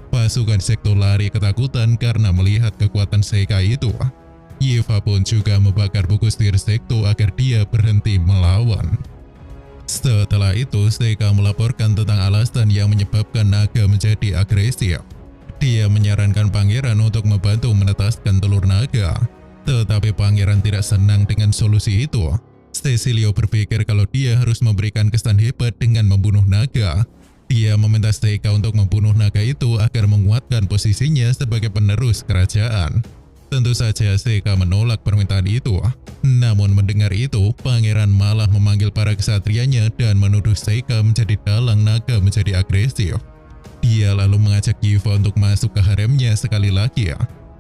Pasukan Sekto lari ketakutan karena melihat kekuatan Seika itu. Yiva pun juga membakar buku setir Sekto agar dia berhenti melawan. Setelah itu, Seika melaporkan tentang alasan yang menyebabkan naga menjadi agresif. Dia menyarankan pangeran untuk membantu menetaskan telur naga. Tetapi pangeran tidak senang dengan solusi itu. Cecilio berpikir kalau dia harus memberikan kesan hebat dengan membunuh naga. Dia meminta Seika untuk membunuh naga itu agar menguatkan posisinya sebagai penerus kerajaan. Tentu saja Seika menolak permintaan itu. Namun mendengar itu, pangeran malah memanggil para kesatrianya dan menuduh Seika menjadi dalang naga menjadi agresif. Dia lalu mengajak Yiva untuk masuk ke haremnya sekali lagi.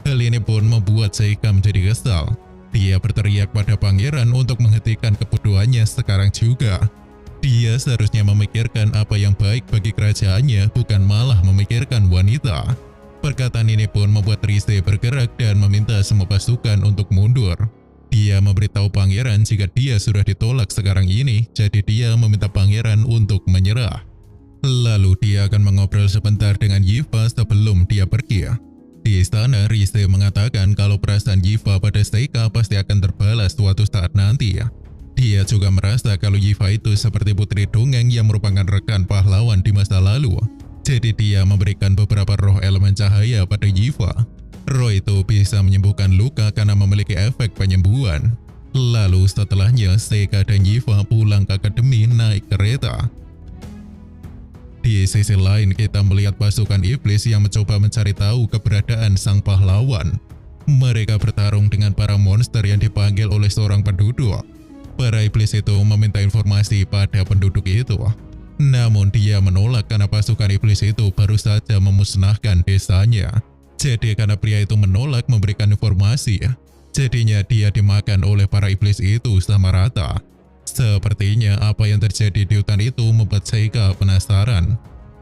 Hal ini pun membuat Seika menjadi kesal. Dia berteriak pada pangeran untuk menghentikan kebodohannya sekarang juga. Dia seharusnya memikirkan apa yang baik bagi kerajaannya, bukan malah memikirkan wanita. Perkataan ini pun membuat Rise bergerak dan meminta semua pasukan untuk mundur. Dia memberitahu pangeran jika dia sudah ditolak sekarang ini, jadi dia meminta pangeran untuk menyerah. Lalu dia akan mengobrol sebentar dengan Yiva sebelum dia pergi. Di istana, Rise mengatakan kalau perasaan Yiva pada Seika pasti akan terbalas suatu saat nanti. Dia juga merasa kalau Yiva itu seperti putri dongeng yang merupakan rekan pahlawan di masa lalu. Jadi dia memberikan beberapa roh elemen cahaya pada Yiva. Roh itu bisa menyembuhkan luka karena memiliki efek penyembuhan. Lalu setelahnya Seika dan Yiva pulang ke akademi naik kereta. Di sisi lain kita melihat pasukan iblis yang mencoba mencari tahu keberadaan sang pahlawan. Mereka bertarung dengan para monster yang dipanggil oleh seorang penduduk. Para iblis itu meminta informasi pada penduduk itu. Namun dia menolak karena pasukan iblis itu baru saja memusnahkan desanya. Jadi karena pria itu menolak memberikan informasi, Jadinya dia dimakan oleh para iblis itu sama rata. Sepertinya apa yang terjadi di hutan itu membuat Seika penasaran.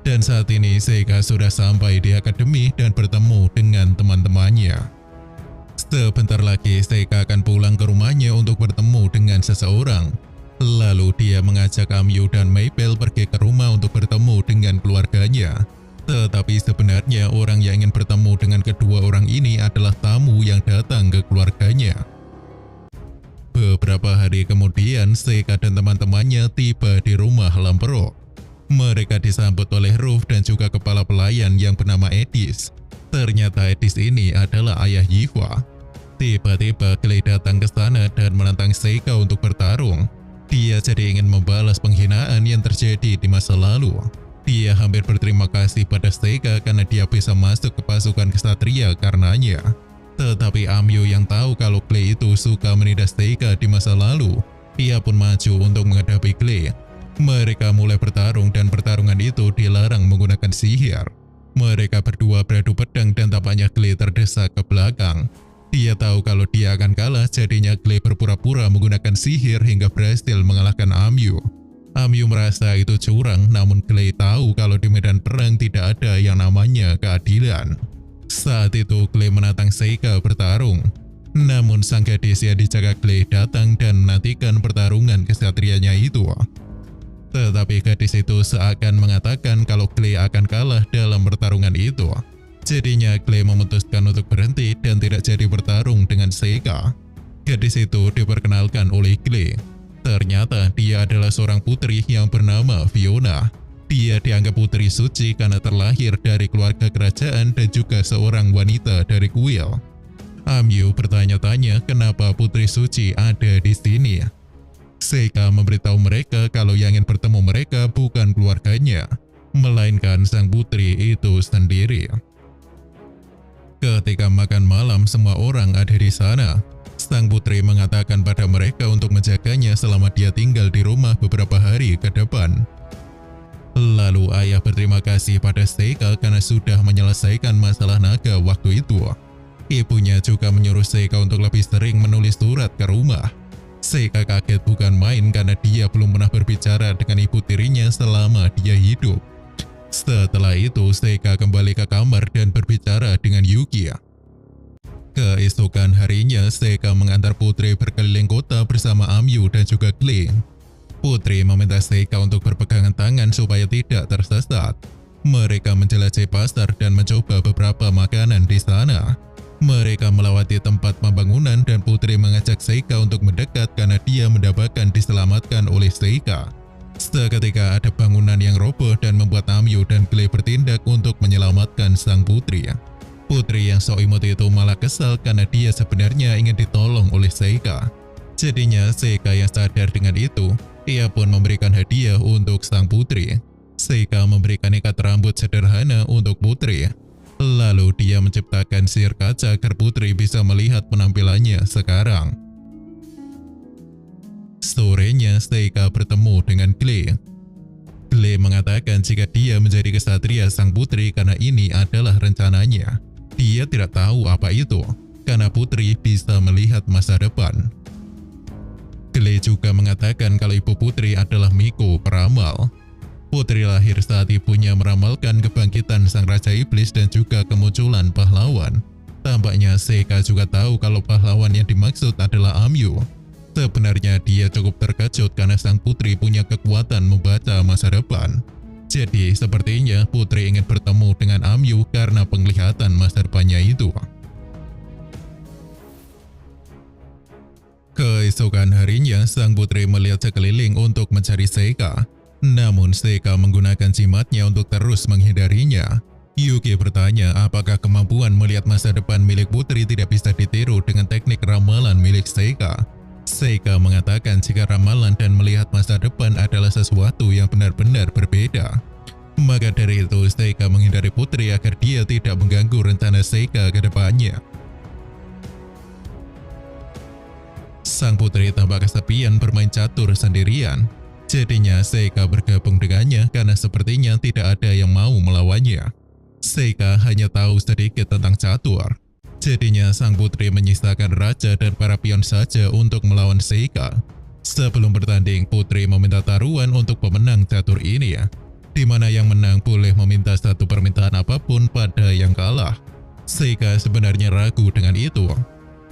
Dan saat ini Seika sudah sampai di akademi dan bertemu dengan teman-temannya. Sebentar lagi Seika akan pulang ke rumahnya untuk bertemu dengan seseorang. Lalu dia mengajak Amyu dan Maple pergi ke rumah untuk bertemu dengan keluarganya. Tetapi sebenarnya orang yang ingin bertemu dengan kedua orang ini adalah tamu yang datang ke keluarganya. Beberapa hari kemudian, Seika dan teman-temannya tiba di rumah Lampero. Mereka disambut oleh Ruff dan juga kepala pelayan yang bernama Edis. Ternyata Edis ini adalah ayah Yifa. Tiba-tiba Clay datang ke sana dan menantang Seika untuk bertarung. Dia jadi ingin membalas penghinaan yang terjadi di masa lalu. Dia hampir berterima kasih pada Seika karena dia bisa masuk ke pasukan kesatria karenanya. Tetapi Amyu yang tahu kalau Clay itu suka menindas Seika di masa lalu, ia pun maju untuk menghadapi Clay. Mereka mulai bertarung dan pertarungan itu dilarang menggunakan sihir. Mereka berdua beradu pedang dan tampaknya Clay terdesak ke belakang. Dia tahu kalau dia akan kalah, jadinya Clay berpura-pura menggunakan sihir hingga berhasil mengalahkan Amyu. Amyu merasa itu curang, namun Clay tahu kalau di medan perang tidak ada yang namanya keadilan. Saat itu Clay menantang Seika bertarung. Namun sang gadis yang dijaga Clay datang dan menantikan pertarungan kesatrianya itu. Tetapi gadis itu seakan mengatakan kalau Clay akan kalah dalam pertarungan itu. Jadinya Clay memutuskan untuk berhenti dan tidak jadi bertarung dengan Seika. Gadis itu diperkenalkan oleh Clay. Ternyata dia adalah seorang putri yang bernama Fiona. Dia dianggap putri suci karena terlahir dari keluarga kerajaan dan juga seorang wanita dari kuil. Amyu bertanya-tanya kenapa putri suci ada di sini. Seika memberitahu mereka kalau yang ingin bertemu mereka bukan keluarganya, melainkan sang putri itu sendiri. Ketika makan malam, semua orang ada di sana. Sang putri mengatakan pada mereka untuk menjaganya selama dia tinggal di rumah beberapa hari ke depan. Lalu ayah berterima kasih pada Seika karena sudah menyelesaikan masalah naga waktu itu. Ibunya juga menyuruh Seika untuk lebih sering menulis surat ke rumah. Seika kaget bukan main karena dia belum pernah berbicara dengan ibu tirinya selama dia hidup. Setelah itu Seika kembali ke kamar dan berbicara dengan Yuki. Keesokan harinya, Seika mengantar putri berkeliling kota bersama Amyu dan juga Clay. Putri meminta Seika untuk berpegangan tangan supaya tidak tersesat. Mereka menjelajahi pasar dan mencoba beberapa makanan di sana. Mereka melewati tempat pembangunan dan putri mengajak Seika untuk mendekat karena dia mendapatkan diselamatkan oleh Seika. Seketika ada bangunan yang roboh dan membuat Amyu dan Clay bertindak untuk menyelamatkan sang putri. Putri yang sok imut itu malah kesal karena dia sebenarnya ingin ditolong oleh Seika. Jadinya Seika yang sadar dengan itu, ia pun memberikan hadiah untuk sang putri. Seika memberikan ikat rambut sederhana untuk putri. Lalu dia menciptakan sihir kaca agar putri bisa melihat penampilannya sekarang. Sorenya Seika bertemu dengan Clay. Clay mengatakan jika dia menjadi kesatria sang putri karena ini adalah rencananya. Dia tidak tahu apa itu, karena putri bisa melihat masa depan. Clay juga mengatakan kalau ibu putri adalah Miko peramal. Putri lahir saat ibunya meramalkan kebangkitan sang raja iblis dan juga kemunculan pahlawan. Tampaknya Seika juga tahu kalau pahlawan yang dimaksud adalah Amyu. Sebenarnya dia cukup terkejut karena sang putri punya kekuatan membaca masa depan. Jadi sepertinya putri ingin bertemu dengan Amyu karena penglihatan masa depannya itu. Keesokan harinya sang putri melihat sekeliling untuk mencari Seika. Namun Seika menggunakan jimatnya untuk terus menghindarinya. Yuki bertanya apakah kemampuan melihat masa depan milik putri tidak bisa ditiru dengan teknik ramalan milik Seika. Seika mengatakan jika ramalan dan melihat masa depan adalah sesuatu yang benar-benar berbeda. Maka dari itu Seika menghindari putri agar dia tidak mengganggu rencana Seika ke depannya. Sang putri tampak kesepian bermain catur sendirian. Jadinya Seika bergabung dengannya karena sepertinya tidak ada yang mau melawannya. Seika hanya tahu sedikit tentang catur. Jadinya sang putri menyisakan raja dan para pion saja untuk melawan Seika. Sebelum bertanding, putri meminta taruhan untuk pemenang catur ini, di mana yang menang boleh meminta satu permintaan apapun pada yang kalah. Seika sebenarnya ragu dengan itu,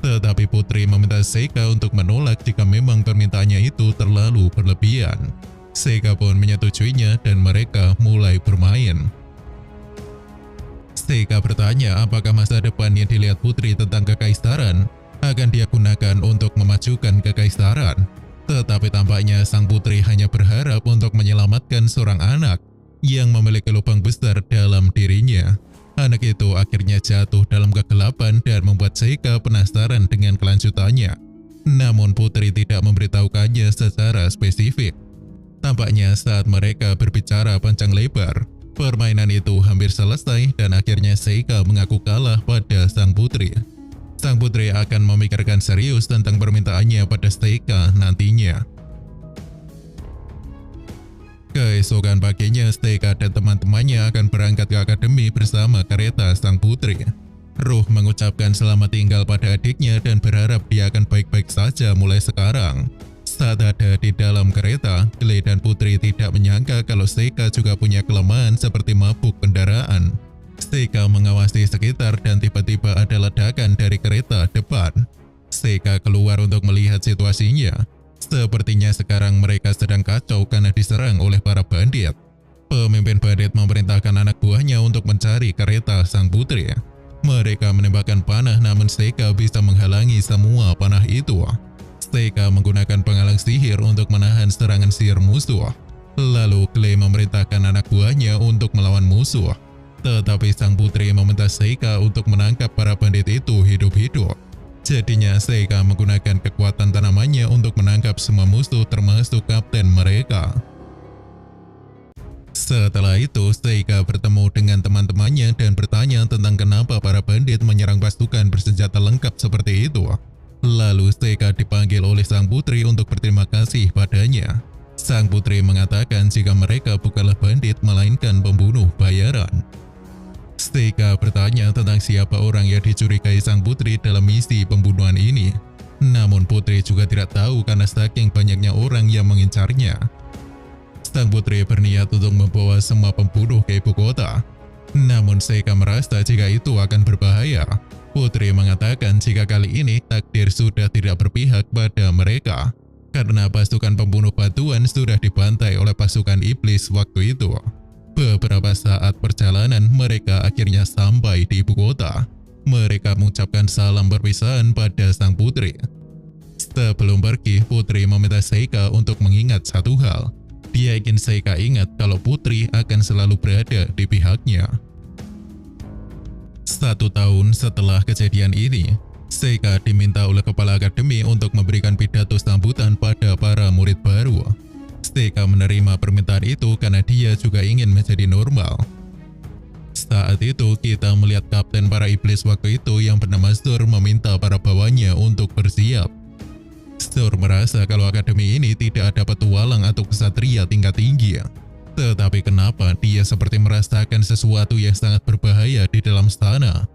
tetapi putri meminta Seika untuk menolak jika memang permintaannya itu terlalu berlebihan. Seika pun menyetujuinya dan mereka mulai bermain. Seika bertanya apakah masa depan yang dilihat putri tentang kekaisaran akan dia gunakan untuk memajukan kekaisaran. Tetapi tampaknya sang putri hanya berharap untuk menyelamatkan seorang anak yang memiliki lubang besar dalam dirinya. Anak itu akhirnya jatuh dalam kegelapan dan membuat Seika penasaran dengan kelanjutannya. Namun putri tidak memberitahukannya secara spesifik. Tampaknya saat mereka berbicara panjang lebar, permainan itu hampir selesai dan akhirnya Seika mengaku kalah pada sang putri. Sang putri akan memikirkan serius tentang permintaannya pada Seika nantinya. Keesokan paginya, Seika dan teman-temannya akan berangkat ke akademi bersama kereta sang putri. Ruh mengucapkan selamat tinggal pada adiknya dan berharap dia akan baik-baik saja mulai sekarang. Saat ada di dalam kereta, Clay dan Putri tidak menyangka kalau Seika juga punya kelemahan seperti mabuk kendaraan. Seika mengawasi sekitar dan tiba-tiba ada ledakan dari kereta depan. Seika keluar untuk melihat situasinya. Sepertinya sekarang mereka sedang kacau karena diserang oleh para bandit. Pemimpin bandit memerintahkan anak buahnya untuk mencari kereta sang putri. Mereka menembakkan panah namun Seika bisa menghalangi semua panah itu. Seika menggunakan penghalang sihir untuk menahan serangan sihir musuh. Lalu Clay memerintahkan anak buahnya untuk melawan musuh. Tetapi sang putri meminta Seika untuk menangkap para bandit itu hidup-hidup. Jadinya Seika menggunakan kekuatan tanamannya untuk menangkap semua musuh termasuk kapten mereka. Setelah itu, Seika bertemu dengan teman-temannya dan bertanya tentang kenapa para bandit menyerang pasukan bersenjata lengkap seperti itu. Lalu Seika dipanggil oleh sang putri untuk berterima kasih padanya. Sang putri mengatakan jika mereka bukanlah bandit melainkan pembunuh bayaran. Seika bertanya tentang siapa orang yang dicurigai sang putri dalam misi pembunuhan ini. Namun putri juga tidak tahu karena saking banyaknya orang yang mengincarnya. Sang putri berniat untuk membawa semua pembunuh ke ibu kota. Namun Seika merasa jika itu akan berbahaya. Putri mengatakan jika kali ini takdir sudah tidak berpihak pada mereka. Karena pasukan pembunuh batuan sudah dibantai oleh pasukan iblis waktu itu. Beberapa saat perjalanan mereka akhirnya sampai di ibu kota. Mereka mengucapkan salam perpisahan pada sang putri. Sebelum pergi, putri meminta Seika untuk mengingat satu hal. Dia ingin Seika ingat kalau putri akan selalu berada di pihaknya. 1 tahun setelah kejadian ini, Seika diminta oleh kepala akademi untuk memberikan pidato sambutan pada para murid baru. Seika menerima permintaan itu karena dia juga ingin menjadi normal. Saat itu kita melihat kapten para iblis waktu itu yang bernama Zur meminta para bawahnya untuk bersiap. Zur merasa kalau akademi ini tidak ada petualang atau ksatria tingkat tinggi. Tetapi kenapa dia seperti merasakan sesuatu yang sangat berbahaya di dalam sana?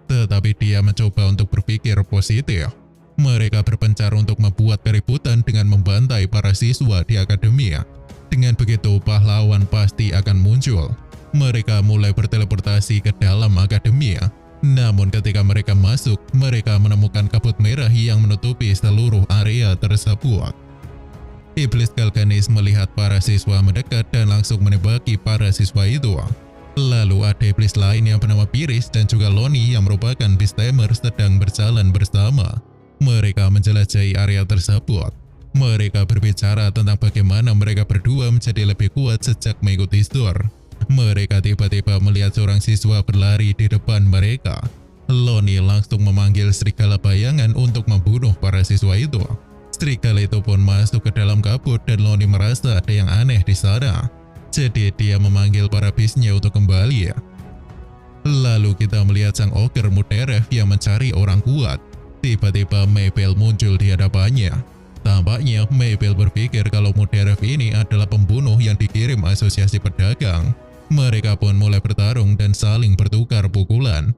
Tetapi dia mencoba untuk berpikir positif. Mereka berpencar untuk membuat keributan dengan membantai para siswa di akademi. Dengan begitu pahlawan pasti akan muncul. Mereka mulai berteleportasi ke dalam akademi. Namun ketika mereka masuk, mereka menemukan kabut merah yang menutupi seluruh area tersebut. Iblis Galganis melihat para siswa mendekat dan langsung menembaki para siswa itu. Lalu ada iblis lain yang bernama Piris dan juga Loni yang merupakan Beastamer sedang berjalan bersama. Mereka menjelajahi area tersebut. Mereka berbicara tentang bagaimana mereka berdua menjadi lebih kuat sejak mengikuti Zur. Mereka tiba-tiba melihat seorang siswa berlari di depan mereka. Loni langsung memanggil serigala bayangan untuk membunuh para siswa itu. Serigala itu pun masuk ke dalam kabut dan Loni merasa ada yang aneh di sana. Jadi dia memanggil para bisnya untuk kembali. Lalu kita melihat sang ogre Muteref yang mencari orang kuat. Tiba-tiba Mabel muncul di hadapannya. Tampaknya Mabel berpikir kalau Muteref ini adalah pembunuh yang dikirim asosiasi pedagang. Mereka pun mulai bertarung dan saling bertukar pukulan.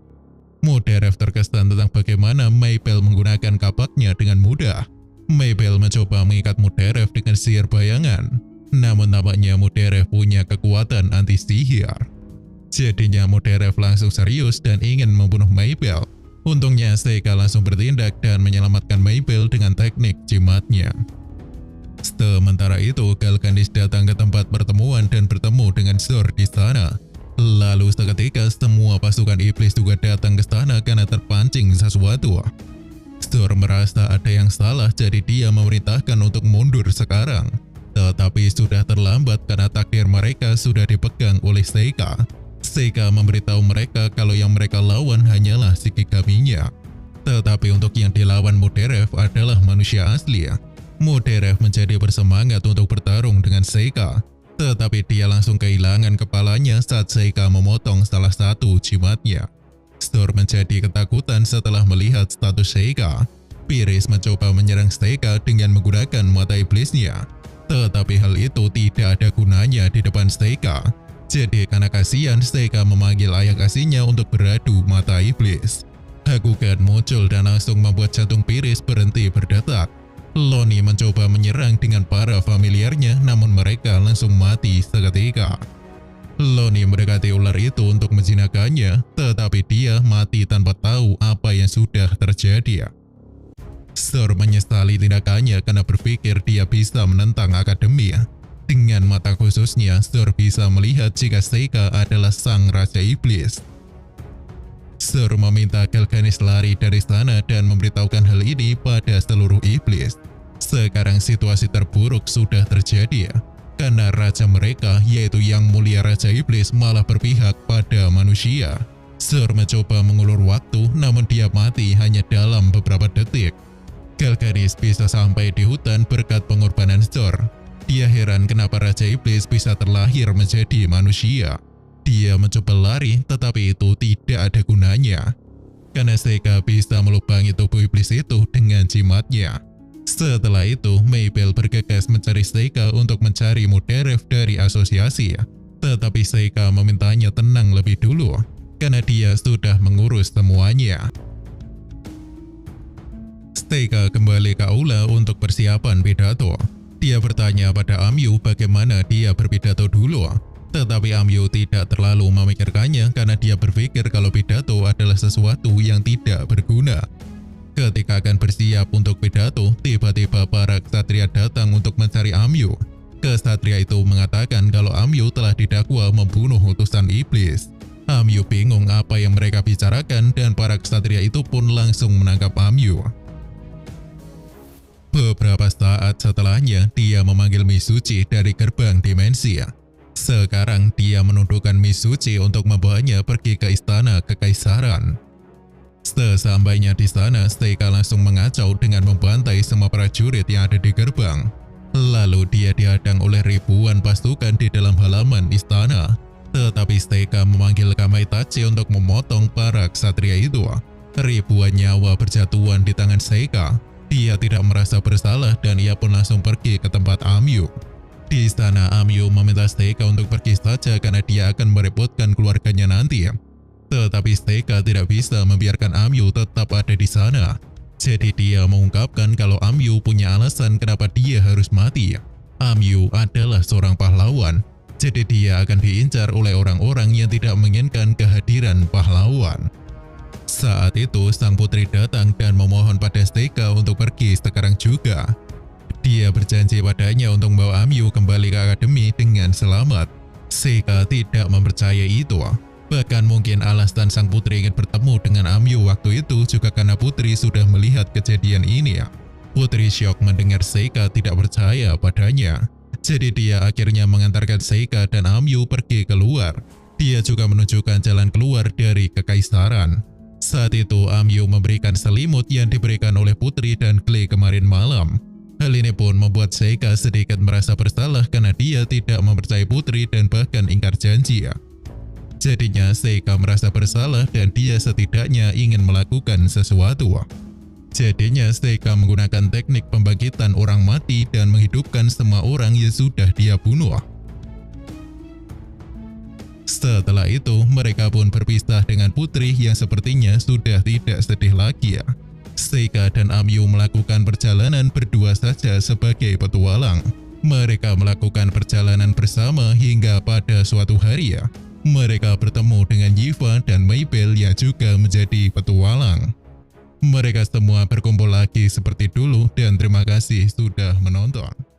Muderev terkesan tentang bagaimana Maybell menggunakan kapaknya dengan mudah. Maybell mencoba mengikat Muderev dengan sihir bayangan, namun tampaknya Muderev punya kekuatan anti-sihir. Jadinya Muderev langsung serius dan ingin membunuh Maybell. Untungnya Seika langsung bertindak dan menyelamatkan Maybell dengan teknik jimatnya. Sementara itu, Galganis datang ke tempat pertemuan dan bertemu dengan Zor di sana. Lalu seketika semua pasukan iblis juga datang ke sana karena terpancing sesuatu. Zor merasa ada yang salah, jadi dia memerintahkan untuk mundur sekarang. Tetapi sudah terlambat karena takdir mereka sudah dipegang oleh Seika. Seika memberitahu mereka kalau yang mereka lawan hanyalah Shikigami-nya. Tetapi untuk yang dilawan Muderev adalah manusia asli. Muderev menjadi bersemangat untuk bertarung dengan Seika. Tetapi dia langsung kehilangan kepalanya saat Seika memotong salah satu jimatnya. Zor menjadi ketakutan setelah melihat status Seika. Piris mencoba menyerang Seika dengan menggunakan mata iblisnya. Tetapi hal itu tidak ada gunanya di depan Seika. Jadi karena kasihan, Seika memanggil ayah kasihnya untuk beradu mata iblis. Hakugan muncul dan langsung membuat jantung Piris berhenti berdetak. Loni mencoba menyerang dengan para familiarnya, namun mereka langsung mati seketika. Loni mendekati ular itu untuk menjinakkannya, tetapi dia mati tanpa tahu apa yang sudah terjadi. Zor menyesali tindakannya karena berpikir dia bisa menentang akademi. Dengan mata khususnya, Zor bisa melihat jika Seika adalah sang raja iblis. Zor meminta Galganis lari dari sana dan memberitahukan hal ini pada seluruh iblis. Sekarang situasi terburuk sudah terjadi karena raja mereka, yaitu Yang Mulia Raja Iblis, malah berpihak pada manusia. Zor mencoba mengulur waktu, namun dia mati hanya dalam beberapa detik. Galganis bisa sampai di hutan berkat pengorbanan Zor. Dia heran kenapa Raja Iblis bisa terlahir menjadi manusia. Dia mencoba lari, tetapi itu tidak ada gunanya. Karena Seika bisa melubangi tubuh iblis itu dengan jimatnya. Setelah itu, Maybell bergegas mencari Seika untuk mencari Muderev dari asosiasi. Tetapi Seika memintanya tenang lebih dulu, karena dia sudah mengurus semuanya. Seika kembali ke aula untuk persiapan pidato. Dia bertanya pada Amyu bagaimana dia berpidato dulu. Tetapi Amyu tidak terlalu memikirkannya karena dia berpikir kalau pidato adalah sesuatu yang tidak berguna. Ketika akan bersiap untuk pidato, tiba-tiba para ksatria datang untuk mencari Amyu. Ksatria itu mengatakan kalau Amyu telah didakwa membunuh utusan iblis. Amyu bingung apa yang mereka bicarakan dan para ksatria itu pun langsung menangkap Amyu. Beberapa saat setelahnya, dia memanggil Mizuchi dari gerbang dimensi. Sekarang dia menundukkan Mizuchi untuk membawanya pergi ke istana kekaisaran. Sesampainya di sana, Seika langsung mengacau dengan membantai semua prajurit yang ada di gerbang. Lalu dia dihadang oleh ribuan pasukan di dalam halaman istana. Tetapi Seika memanggil Kamaitachi untuk memotong para ksatria itu. Ribuan nyawa berjatuhan di tangan Seika. Dia tidak merasa bersalah dan ia pun langsung pergi ke tempat Amyu. Di sana Amyu meminta Seika untuk pergi saja karena dia akan merepotkan keluarganya nanti. Tetapi Seika tidak bisa membiarkan Amyu tetap ada di sana. Jadi dia mengungkapkan kalau Amyu punya alasan kenapa dia harus mati. Amyu adalah seorang pahlawan. Jadi dia akan diincar oleh orang-orang yang tidak menginginkan kehadiran pahlawan. Saat itu sang putri datang dan memohon pada Seika untuk pergi sekarang juga. Dia berjanji padanya untuk membawa Amyu kembali ke akademi dengan selamat. Seika tidak mempercayai itu. Bahkan mungkin alasan sang putri ingin bertemu dengan Amyu waktu itu juga karena putri sudah melihat kejadian ini. Putri syok mendengar Seika tidak percaya padanya. Jadi dia akhirnya mengantarkan Seika dan Amyu pergi keluar. Dia juga menunjukkan jalan keluar dari kekaisaran. Saat itu Amyu memberikan selimut yang diberikan oleh putri dan Clay kemarin malam. Hal ini pun membuat Seika sedikit merasa bersalah karena dia tidak mempercayai putri dan bahkan ingkar janji. Jadinya Seika merasa bersalah dan dia setidaknya ingin melakukan sesuatu. Jadinya Seika menggunakan teknik pembangkitan orang mati dan menghidupkan semua orang yang sudah dia bunuh. Setelah itu, mereka pun berpisah dengan Putri yang sepertinya sudah tidak sedih lagi ya. Seika dan Amyu melakukan perjalanan berdua saja sebagai petualang. Mereka melakukan perjalanan bersama hingga pada suatu hari ya. Mereka bertemu dengan Yiva dan Mabel yang juga menjadi petualang. Mereka semua berkumpul lagi seperti dulu dan terima kasih sudah menonton.